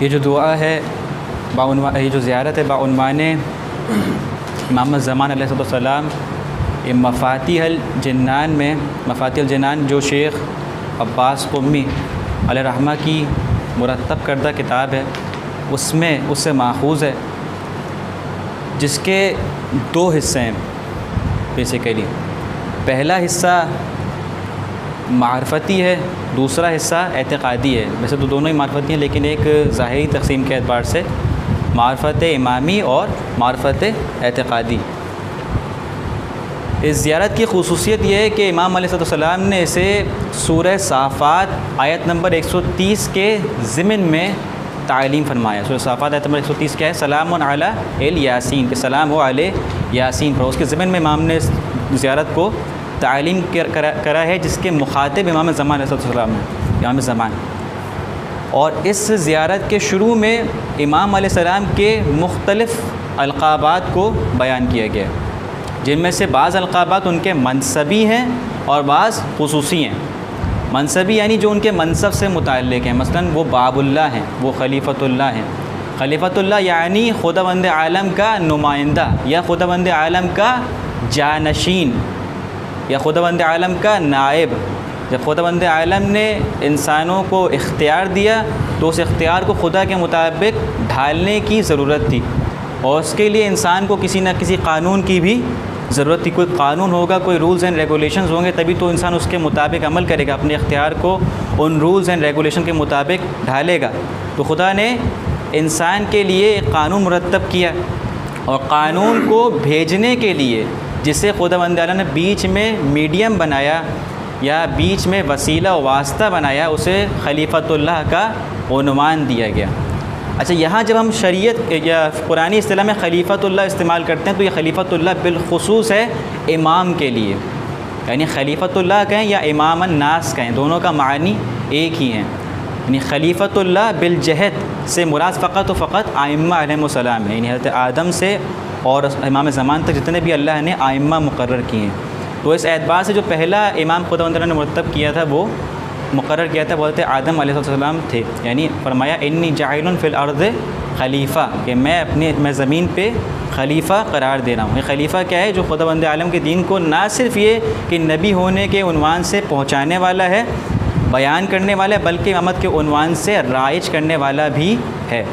ये जो दुआ है ये जो ज़ियारत है बाउनवान इमाम ज़मान अलैहिस्सलाम, ये मफ़ातिहुल जिन्नान में, मफ़ातिहुल जिन्नान जो शेख अब्बास क़ुम्मी अलैहिर्रहमा की मुरत्तब करदा किताब है, उसमें उससे माखूज़ है, जिसके दो हिस्से हैं बेसिकली। पहला हिस्सा मारफती है, दूसरा हिस्सा एतक़ादी है। वैसे तो दोनों ही मारफती हैं, लेकिन एक ज़ाहिरी तक़सीम के एतबार से मारफत इमामी और मारफत एतक़ादी। इस ज़ियारत की ख़ुसूसियत यह है कि इमाम अलैहिस्सलाम ने इसे सूरह साफ़ात आयत नंबर 130 के ज़िमन में तालीम फरमाया। सूरह साफ़ात आयत नंबर 130 क्या है? सलामुन अला एल यासीन, के सलाम हो अले यासीन पर। उसके ज़िमन में इमाम ने इस ज़ियारत को तालीम करा है, जिसके मुखातिब इमाम ज़मान अलैहिस्सलाम है, इमाम ज़मान। और इस ज़ियारत के शुरू में इमाम अलैहिस्सलाम के मुख्तलिफ़ अलक़ाबात को बयान किया गया, जिनमें से बाज़ अलक़ाबात उनके मनसबी हैं और बाज़ खुसूसी हैं। मनसबी यानी जो उनके मनसब से मुताल्लिक़ हैं, मसलन वो बाबुल्लाह हैं, वो खलीफ़तुल्लाह हैं। खलीफ़तुल्लाह यानी खुदावंद आलम का नुमाइंदा, या खुदावंद आलम का जानशीन, या खुदावंद आलम का नायब। जब खुदावंद आलम ने इंसानों को इख्तियार दिया तो उस इख्तियार को खुदा के मुताबिक ढालने की ज़रूरत थी, और उसके लिए इंसान को किसी न किसी कानून की भी ज़रूरत थी। कोई कानून होगा, कोई रूल्स एंड रेगुलेशंस होंगे, तभी तो इंसान उसके मुताबिक अमल करेगा, अपने इख्तियार को उन रूल्स एंड रेगुलेशन के मुताबिक ढालेगा। तो खुदा ने इंसान के लिए एक कानून मुरतब किया, और कानून को भेजने के लिए जिसे खुदावंद आलम ने बीच में मीडियम बनाया या बीच में वसीला वास्ता बनाया, उसे खलीफ़तुल्लाह का उन्वान दिया गया। अच्छा, यहाँ जब हम शरीयत या पुरानी इस्तिलाह में खलीफ़तुल्लाह इस्तेमाल करते हैं तो ये खलीफ़तुल्लाह बिलख़ुसूस है इमाम के लिए, यानी खलीफ़तुल्लाह कहें या इमामन नास कहें, दोनों का मानी एक ही हैं। यानी खलीफ़तुल्लाह बिलजहद से मुराद फ़क़त व फ़क़त आइम्मा अलैहिमुस्सलाम है, यानी हज़रत आदम से और इमाम ज़मान तक जितने भी अल्लाह ने आइम्मा मुक़र्रर किए हैं। तो इस एतबार से जो पहला इमाम खुदावंद ने मुरतब किया था, वो मुक़र्रर किया था, बोलते आदम अलैहिस्सलाम थे। यानी फरमाया इन्नी जाइलुन फ़िल अर्ज़ खलीफ़ा, कि मैं ज़मीन पे खलीफ़ा करार दे रहा हूँ। ये खलीफ़ा क्या है? जो खुदावंद आलम के दीन को ना सिर्फ़ ये कि नबी होने के उन्वान से पहुँचाने वाला है, बयान करने वाला है बल्कि इमामत के उन्वान से राइज करने वाला भी है,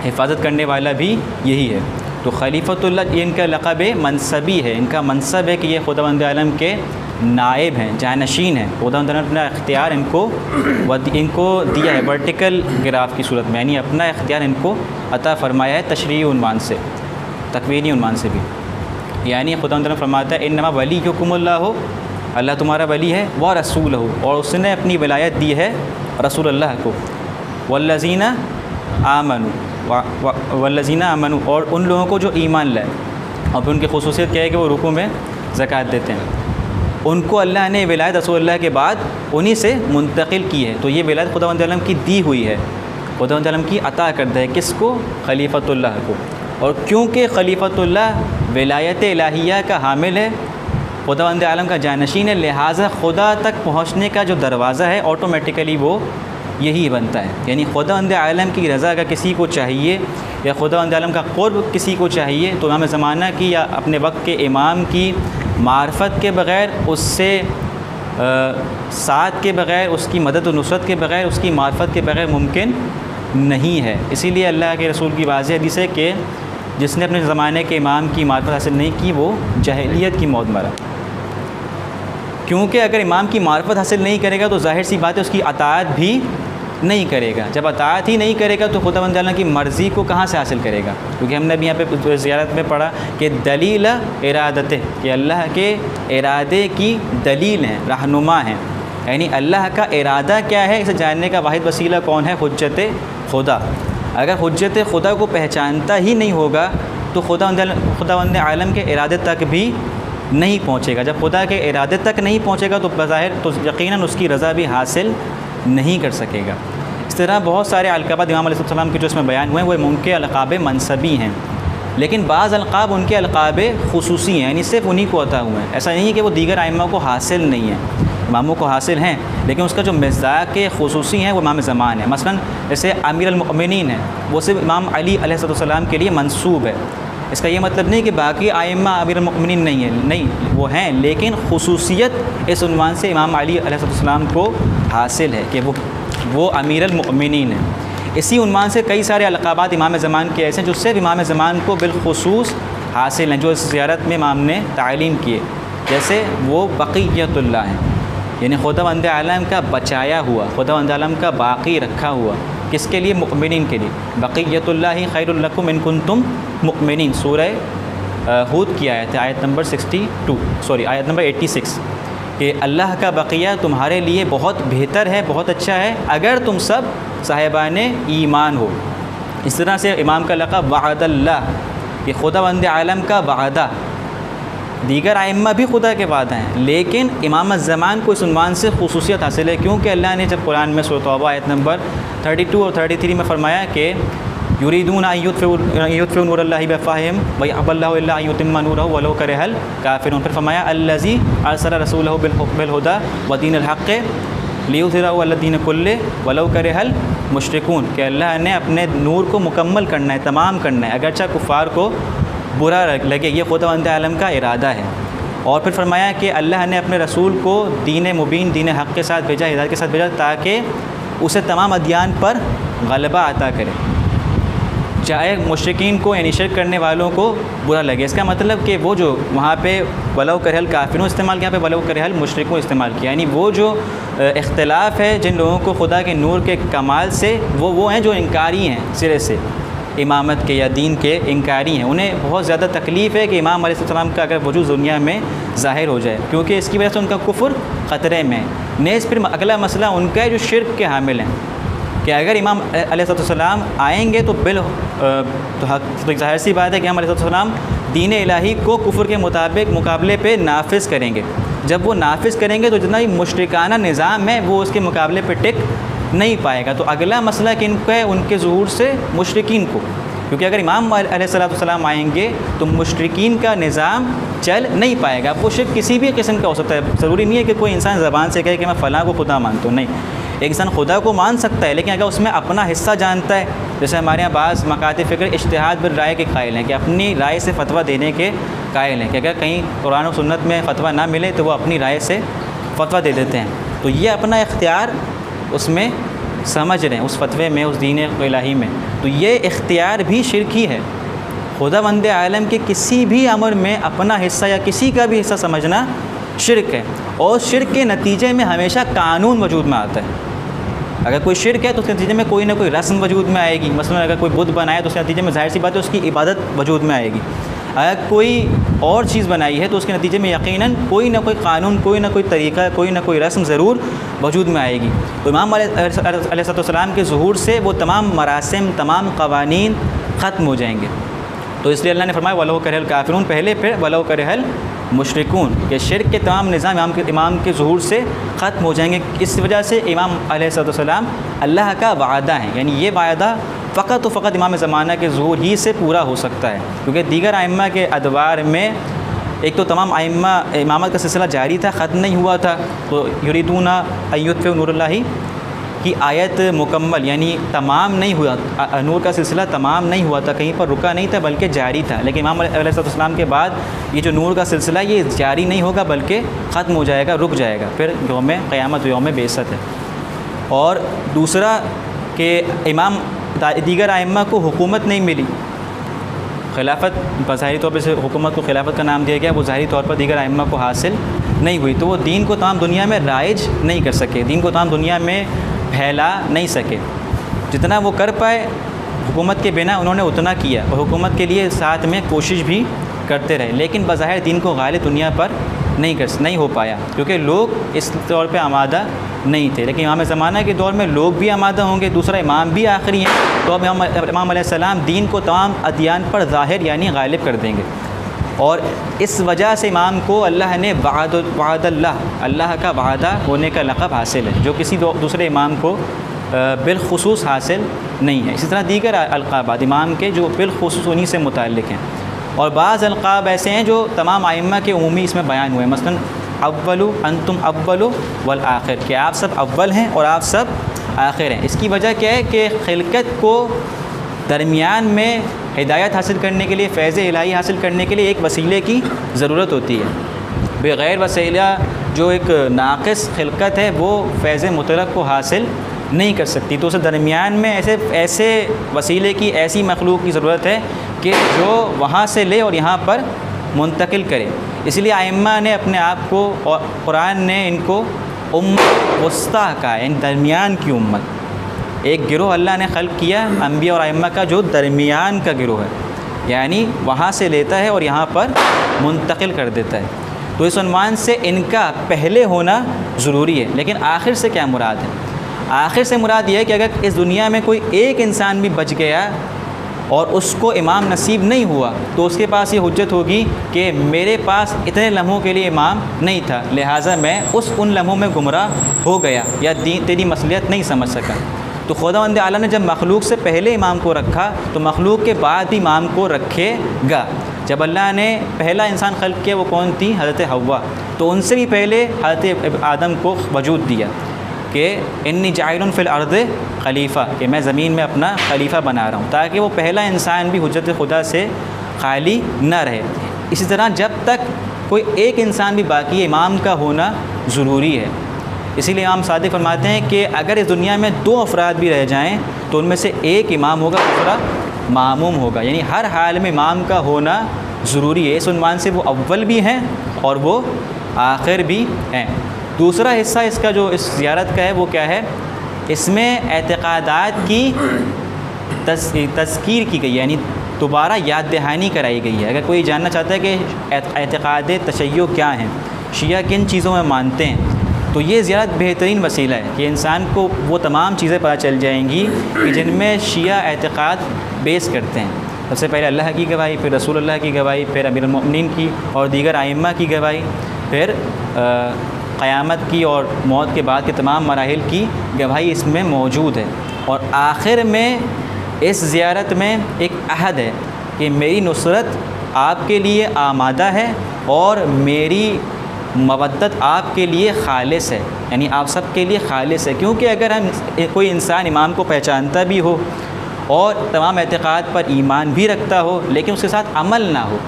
हिफाजत करने वाला भी यही है। तो खलीफतुल्लाह ये इनका लक़ब मनसबी है, इनका मनसब है कि ये खुदावंद आलम के नायब हैं, जानशीन हैं। खुदावंद आलम ने अपना इख्तियार इनको दिया है वर्टिकल गिराफ की सूरत में, यानी अपना इख्तियार इनको अता फ़रमाया है तशरीई उन्वान से, तकवीनी उन्वान से भी। यानी खुदावंद आलम फरमाता है इन्नमा वलीयुकुमुल्लाह, अल्लाह तुम्हारा वली है, व रसूलहु, और उसने अपनी विलायत दी है रसूल अल्लाह को, वल्लज़ीना आमनु, और उन लोगों को जो ईमान लाए। और फिर उनकी खुसूसियत क्या है कि वो रुकू में ज़कात देते हैं। उनको अल्लाह ने विलायत रसूलुल्लाह के बाद उन्हीं से मुंतकिल की है। तो ये विलायत खुदावंद आलम की दी हुई है, खुदावंद आलम की अता करता है किसको? खलीफतुल्लाह को। और क्योंकि खलीफतुल्लाह विलायत इलाहिया का हामिल है, खुदावंद आलम का जानशीन है, लिहाजा खुदा तक पहुँचने का जो दरवाज़ा है ऑटोमेटिकली वो यही बनता है। यानी खुदावंद आलम की रज़ा अगर किसी को चाहिए या खुदावंद आलम का क़ुर्ब किसी को चाहिए तो इमाम ज़माना की या अपने वक्त के इमाम की मार्फत के बग़ैर, उससे साथ के बग़ैर, उसकी मदद और नुसरत के बग़ैर, उसकी मार्फत के बग़ैर मुमकिन नहीं है। इसीलिए अल्लाह के रसूल की वाज़ेह हदीस है कि जिसने अपने ज़माने के इमाम की मार्फत हासिल नहीं की वो जahiliयत की मौत मरा। क्योंकि अगर इमाम की मार्फत हासिल नहीं करेगा तो ज़ाहिर सी बात है उसकी अताअत भी नहीं करेगा। जब अताअत ही नहीं करेगा तो खुदावंद आलम की मर्ज़ी को कहाँ से हासिल करेगा? क्योंकि हमने अभी यहाँ पे ज़ियारत में पढ़ा कि दलील इरादत, कि अल्लाह के इरादे की दलील हैं, रहनुमा हैं। यानी अल्लाह का इरादा क्या है इसे जानने का वाहिद वसीला कौन है? हुज्जत खुदा। अगर हुज्जत खुदा को पहचानता ही नहीं होगा तो खुदावंद आलम के इरादे तक भी नहीं पहुँचेगा। जब खुदा के इरादे तक नहीं पहुँचेगा तो बज़ाहिर तो यकीनन उसकी रज़ा भी हासिल नहीं कर सकेगा। इस तरह बहुत सारे अलक़ाबात इमाम अलैहिस्सलाम के जो इसमें बयान हुए हैं वो उनके अलक़ाब मनसबी हैं, लेकिन बाज़ अलक़ाब उनके अलक़ाब खुसूसी हैं, यानी सिर्फ उन्हीं को अता हुए हैं। ऐसा नहीं है कि वो दीगर आइम्मा को हासिल नहीं है, इमामों को हासिल हैं, लेकिन उसका जो मिज़ाक़ खुसूसी है वो इमाम ज़मान है। मसलन जैसे अमीरुल मोमिनीन है, वो सिर्फ इमाम अली अलैहिस्सलाम के लिए मंसूब है। इसका ये मतलब नहीं कि बाकी आइम्मा अमीरुल मोमिनीन नहीं है, नहीं, वो हैं, लेकिन खुसूसियत इस उन्वान से इमाम अली अलैहिस्सलाम को हासिल है कि वो अमीरुल मोमिनीन है। इसी उन्वान से कई सारे अलक़ाबात इमाम ज़मान के ऐसे हैं जो सिर्फ इमाम ज़मान को बिलखुसूस हासिल हैं, जो इस ज़ियारत में इमाम ने तालीम किए। जैसे वो बक़ियतुल्लाह हैं, यानी खुदावंद आलम का बचाया हुआ, खुदावंद आलम का बाकी रखा हुआ, किसके लिए? मुमिनीन के लिए। बक़ियतुल्लाहि खैरुल लकुम इन कुंतुम मुमिनीन, सूरह हूद की आयत है, आयत नंबर 86 कि अल्लाह का बक़िया तुम्हारे लिए बहुत बेहतर है, बहुत अच्छा है अगर तुम सब साहिबान ईमान हो। इस तरह से इमाम का लक़ब वअदल्लाह, कि खुदावंद आलम का वादा। दीगर आइम्मा भी खुदा के वादा हैं, लेकिन इमाम ज़मान को इस उन्वान से खुसूसियत हासिल है क्योंकि अल्लाह ने जब कुरान में सूरह तौबा आयत नंबर 32 और 33 में फ़रमाया कि युरीदूना युत्फ़िउ नूरल्लाहि बिअफ़वाहिहिम व यअबल्लाहु इल्ला अन युतिम्मा नूरहु वलौ करिहल काफ़िरून। फिर फरमाया अल्लज़ी अरसला रसूलहु बिल हुदा व दीनिल हक़्क़ि लियुज़हिरहु अला दीनि कुल्लिहि वलौ करिहल मुशरिकून, कि अल्लाह ने अपने नूर को मुकम्मल करना है, तमाम करना है, अगरचा कुफ़ार को बुरा लगे। ये खुदावंद आलम का इरादा है। और फिर फरमाया कि अल्लाह ने अपने रसूल को दीन मुबीन, दीन हक़ के साथ भेजा, हिदायत के साथ भेजा, ताकि उसे तमाम अदियान पर गलबा अता करे, चाहे मुशरिकीन को यानी शिरक करने वालों को बुरा लगे। इसका मतलब कि वो जो वहाँ पे वलौ करहल काफिरून इस्तेमाल किया, पे वलौ करहल मुशरिकून इस्तेमाल किया, यानी वो जो इख्तिलाफ़ है जिन लोगों को खुदा के नूर के कमाल से, वो हैं जो इनकारी हैं, सिरे से इमामत के या दीन के इनकारी हैं। उन्हें बहुत ज़्यादा तकलीफ़ है कि इमाम अलैहिस्सलाम का अगर वजूद दुनिया में ज़ाहिर हो जाए, क्योंकि इसकी वजह से उनका कुफ्र ख़तरे में है। नेज़ फिर अगला मसला उनका है जो शिरक के हामिल हैं, कि अगर इमाम अलैहिस्सलाम आएंगे तो तो ज़ाहिर सी बात है कि इमाम अलैहिस्सलाम दीन इलाही को कुफ्र के मुकाबले पे नाफिज़ करेंगे। जब वो नाफिज़ करेंगे तो जितना भी मुशरिकाना निज़ाम है वो उसके मुकाबले पे टिक नहीं पाएगा। तो अगला मसला किनको है? उनके ज़ुहूर से मुशरिकीन को, क्योंकि अगर इमाम अलैहिस्सलाम आएंगे तो मुशरिकीन का निज़ाम चल नहीं पाएगा। वो शिर्क किसी भी किस्म का हो सकता है, ज़रूरी नहीं है कि कोई इंसान ज़बान से कहे कि मैं फ़लाँ को खुदा मानता हूँ, नहीं। एक इंसान खुदा को मान सकता है, लेकिन अगर उसमें अपना हिस्सा जानता है, जैसे हमारे यहाँ बाज़ मकाते फ़िक्र इज्तिहाद बिल राय के कायल हैं, कि अपनी राय से फ़तवा देने के कायल हैं, कि अगर कहीं कुरान और सुन्नत में फ़तवा ना मिले तो वो अपनी राय से फ़तवा दे देते हैं। तो ये अपना इख्तियार उसमें समझ रहे हैं, उस फतवे में, उस दीन इलाही में, तो ये इख्तियार भी शिर्क ही है। खुदावंद आलम के किसी भी अमर में अपना हिस्सा या किसी का भी हिस्सा समझना शिर्क है। और शिर्क के नतीजे में हमेशा कानून वजूद में आता है। अगर कोई शिर्क है तो उसके नतीजे में कोई ना कोई रस्म वजूद में आएगी। मसलन अगर कोई बुत बनाए तो उसके नतीजे में ज़ाहिर सी बात है उसकी इबादत वजूद में आएगी। अगर कोई और चीज़ बनाई है तो उसके नतीजे में यकीनन कोई ना कोई कानून, कोई ना कोई तरीक़ा, कोई ना कोई रस्म ज़रूर वजूद में आएगी। तो इमाम अलैहिस्सलाम के ज़ुहूर से वो तमाम मरासिम, तमाम क़वानीन ख़त्म हो जाएंगे। तो इसलिए अल्लाह ने फरमाया वलो करहल काफ़िरून पहले, फिर वलो करहल मुशरिकून, के शिर्क के तमाम निज़ाम इमाम के ज़ुहूर से ख़त्म हो जाएंगे। इस वजह से इमाम अलैहिस्सलाम अल्लाह का वादा है, यानी ये वादा फ़कत व फ़कत इमाम ज़माना के ज़ुहूर ही से पूरा हो सकता है। क्योंकि दीगर आइम्मा के अदवार में एक तो तमाम आइम्मा इमामत का सिलसिला जारी था, ख़त्म नहीं हुआ था। तो युरीदूना अय्युत्फ़िउ नूरुल्लाहि की आयत मुकम्मल, यानी तमाम नहीं हुआ, नूर का सिलसिला तमाम नहीं हुआ था, कहीं पर रुका नहीं था बल्कि जारी था। लेकिन इमाम अलैहिस्सलाम के बाद ये जो नूर का सिलसिला ये जारी नहीं होगा बल्कि ख़त्म हो जाएगा, रुक जाएगा। फिर यौम क़यामत, यौम बेअसत है। और दूसरा कि इमाम दीगर आइम्मा को हुकूमत नहीं मिली, खिलाफत ज़ाहिरी तौर पर से हुकूमत को खिलाफत का नाम दिया गया, वो ज़ाहिरी तौर पर दीगर आइम्मा को हासिल नहीं हुई, तो वो दीन को तमाम दुनिया में राइज नहीं कर सके, दीन को तमाम दुनिया में फैला नहीं सके। जितना वो कर पाए हुकूमत के बिना उन्होंने उतना किया, और हुकूमत के लिए साथ में कोशिश भी करते रहे, लेकिन बज़ाहिर दीन को गालिब दुनिया पर नहीं हो पाया, क्योंकि लोग इस तौर पे आमादा नहीं थे। लेकिन इमाम ज़माना के दौर में लोग भी आमादा होंगे, दूसरा इमाम भी आखिरी हैं, तो अब इमाम अलैहिस्सलाम दीन को तमाम अदियान पर ज़ाहिर यानी गालिब कर देंगे। और इस वजह से इमाम को अल्लाह ने अल्लाह का वादा होने का लक़ब हासिल है, जो किसी दूसरे इमाम को बिलखुसूस हासिल नहीं है। इसी तरह दीगर अलक़ाबात इमाम के जो बिलखुसूस उन्हीं से मुताल्लिक़ हैं। और बाज़ अलक़ाब ऐसे हैं जो तमाम आइम्मा के उमूमी इसमें बयान हुए, मसलन अव्वलु अंतुम अव्वलु वल आखिर, कि आप सब अव्वल हैं और आप सब आखिर हैं। इसकी वजह क्या है कि खिलकत को दरमियान में हिदायत हासिल करने के लिए, फैज़ इलाही हासिल करने के लिए एक वसीले की ज़रूरत होती है। बग़ैर वसीला जो एक नाक़िस खिलकत है वो फैज़ मुतलक़ को हासिल नहीं कर सकती। तो उस दरमियान में ऐसे वसीले की, ऐसी मखलूक की ज़रूरत है कि जो वहाँ से ले और यहाँ पर मुंतकिल करे। इसलिए आइम्मा ने अपने आप को, और कुरान ने इनको उम्मत वस्ता कहा, यानी दरमियान की उम्मत। एक गिरोह अल्लाह ने खल्क़ किया अंबिया और आइम्मा का जो दरमियान का गिरोह है, यानी वहाँ से लेता है और यहाँ पर मुंतकिल कर देता है। तो इस उन्वान से इनका पहले होना ज़रूरी है। लेकिन आखिर से क्या मुराद है? आखिर से मुराद यह है कि अगर इस दुनिया में कोई एक इंसान भी बच गया और उसको इमाम नसीब नहीं हुआ, तो उसके पास ये हुज्जत होगी कि मेरे पास इतने लम्हों के लिए इमाम नहीं था, लिहाजा मैं उन लम्हों में गुमराह हो गया या तेरी मसलियत नहीं समझ सका। तो खुदावंद आला ने जब मखलूक से पहले इमाम को रखा तो मखलूक के बाद भी इमाम को रखेगा। जब अल्लाह ने पहला इंसान खल्क़ किया वो कौन थी? हज़रत हव्वा। तो उनसे भी पहले हज़रत आदम को वजूद दिया कि इन्नी जाइलुन फ़िल अर्द खलीफ़ा, कि मैं ज़मीन में अपना खलीफ़ा बना रहा हूँ, ताकि वो पहला इंसान भी हुज्जत खुदा से खाली न रहे। इसी तरह जब तक कोई एक इंसान भी बाकी है, इमाम का होना ज़रूरी है। इसीलिए इमाम सादिक़ फरमाते हैं कि अगर इस दुनिया में दो अफराद भी रह जाएँ तो उनमें से एक इमाम होगा, दूसरा मामूम होगा, यानी हर हाल में इमाम का होना ज़रूरी है। इस उन्वान से वो अव्वल भी हैं और वो आखिर भी हैं। दूसरा हिस्सा इसका जो इस ज़ियारत का है वो क्या है? इसमें एतक़ादात की तज़कीर की गई, यानी दोबारा याद दहानी कराई गई है। अगर कोई जानना चाहता है कि एतक़ाद तशय्यो क्या हैं, शिया किन चीज़ों में मानते हैं, तो ये ज़ियारत बेहतरीन वसीला है कि इंसान को वो तमाम चीज़ें पता चल जाएंगी कि जिनमें शिया एतक़ाद बेस करते हैं। सबसे पहले अल्लाह की गवाही, फिर रसूलुल्लाह की गवाही, फिर अमीरुल मोमिनीन की और दीगर आइम्मा की गवाही, फिर क़यामत की और मौत के बाद के तमाम मराहिल की गवाही इसमें मौजूद है। और आखिर में इस ज़ियारत में एक अहद है कि मेरी नुसरत आपके लिए आमादा है और मेरी मवद्दत आपके लिए खालिस है, यानी आप सब के लिए खालिस है। क्योंकि अगर हम कोई इंसान इमाम को पहचानता भी हो और तमाम एतक़ाद पर ईमान भी रखता हो लेकिन उसके साथ अमल ना हो,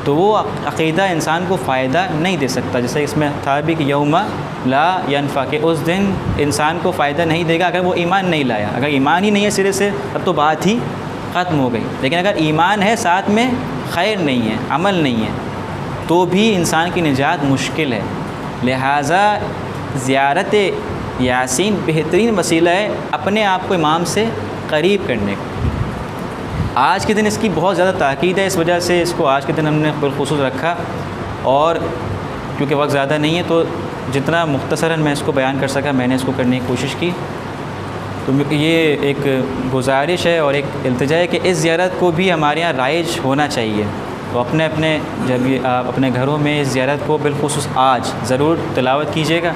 तो वो अक़ीदा इंसान को फ़ायदा नहीं दे सकता। जैसे इसमें था भी कि यौमा ला यनफ़ा, कि उस दिन इंसान को फ़ायदा नहीं देगा अगर वो ईमान नहीं लाया। अगर ईमान ही नहीं है सिरे से तब तो बात ही ख़त्म हो गई। लेकिन अगर ईमान है साथ में खैर नहीं है, अमल नहीं है, तो भी इंसान की निजात मुश्किल है। लिहाजा ज़ियारत यासीन बेहतरीन वसीला है अपने आप को इमाम से करीब करने का। आज के दिन इसकी बहुत ज़्यादा ताकीद है, इस वजह से इसको आज के दिन हमने बिलखुसूस रखा। और क्योंकि वक्त ज़्यादा नहीं है तो जितना मुख्तसरन मैं इसको बयान कर सका मैंने इसको करने की कोशिश की। तो ये एक गुजारिश है और एक इल्तिजा है कि इस ज़ियारत को भी हमारे यहाँ राइज होना चाहिए। तो अपने अपने जब आप अपने घरों में इस ज़ियारत को बिलखुसूस आज ज़रूर तिलावत कीजिएगा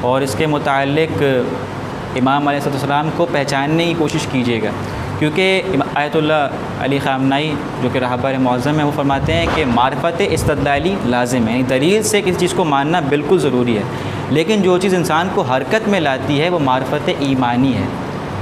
और इसके मुताल्लिक़ इमाम अलैहिस्सलाम को पहचानने की कोशिश कीजिएगा। क्योंकि आयतुल्लाह अली ख़ामनाई जो कि रहबर मुअज़्ज़म है वो फरमाते हैं कि मारिफ़त इस्तदलाली लाज़िम है, दलील से किसी चीज़ को मानना बिल्कुल ज़रूरी है, लेकिन जो चीज़ इंसान को हरकत में लाती है वो मारिफ़त ईमानी है।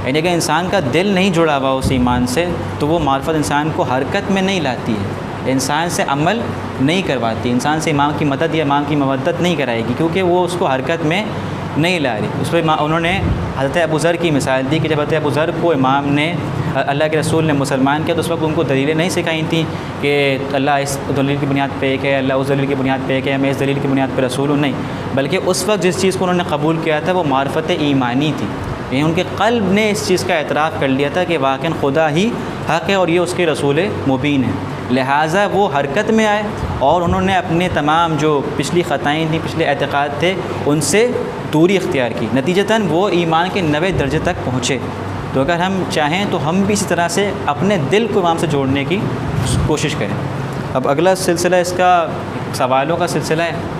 यानी अगर इंसान का दिल नहीं जुड़ा हुआ उस ईमान से तो वो मारिफ़त इंसान को हरकत में नहीं लाती है, इंसान से अमल नहीं करवाती, इंसान से इमाम की मदद या इमाम की मवद्दत नहीं कराएगी, क्योंकि वो उसको हरकत में नहीं ला रही। उस पर उन्होंने हज़रत अबू ज़र की मिसाल दी कि जब हज़रत अबू ज़र को इमाम ने अल्लाह के रसूल ने मुसलमान किया तो उस वक्त उनको दलीलें नहीं सिखाई थी कि अल्लाह इस दलील की बुनियाद पे एक है, अल्लाह उस दलील की बुनियाद पे एक है, मैं इस दलील की बुनियाद पे रसूल हूँ, नहीं, बल्कि उस वक्त जिस चीज़ को उन्होंने कबूल किया था वो मारिफ़त ईमानी थी। यानी उनके क़ल्ब ने इस चीज़ का एतराफ़ कर लिया था कि वाक़ई खुदा ही हक़ है और ये उसके रसूल मुबीन है। लिहाजा वो हरकत में आए और उन्होंने अपने तमाम जो पिछली ख़ताएँ थी, पिछले एतक़ाद थे, उनसे दूरी इख्तियार की। नतीजतन वो ईमान के 90 दर्जे तक पहुँचे। तो अगर हम चाहें तो हम भी इसी तरह से अपने दिल को इमाम से जोड़ने की कोशिश करें। अब अगला सिलसिला इसका सवालों का सिलसिला है।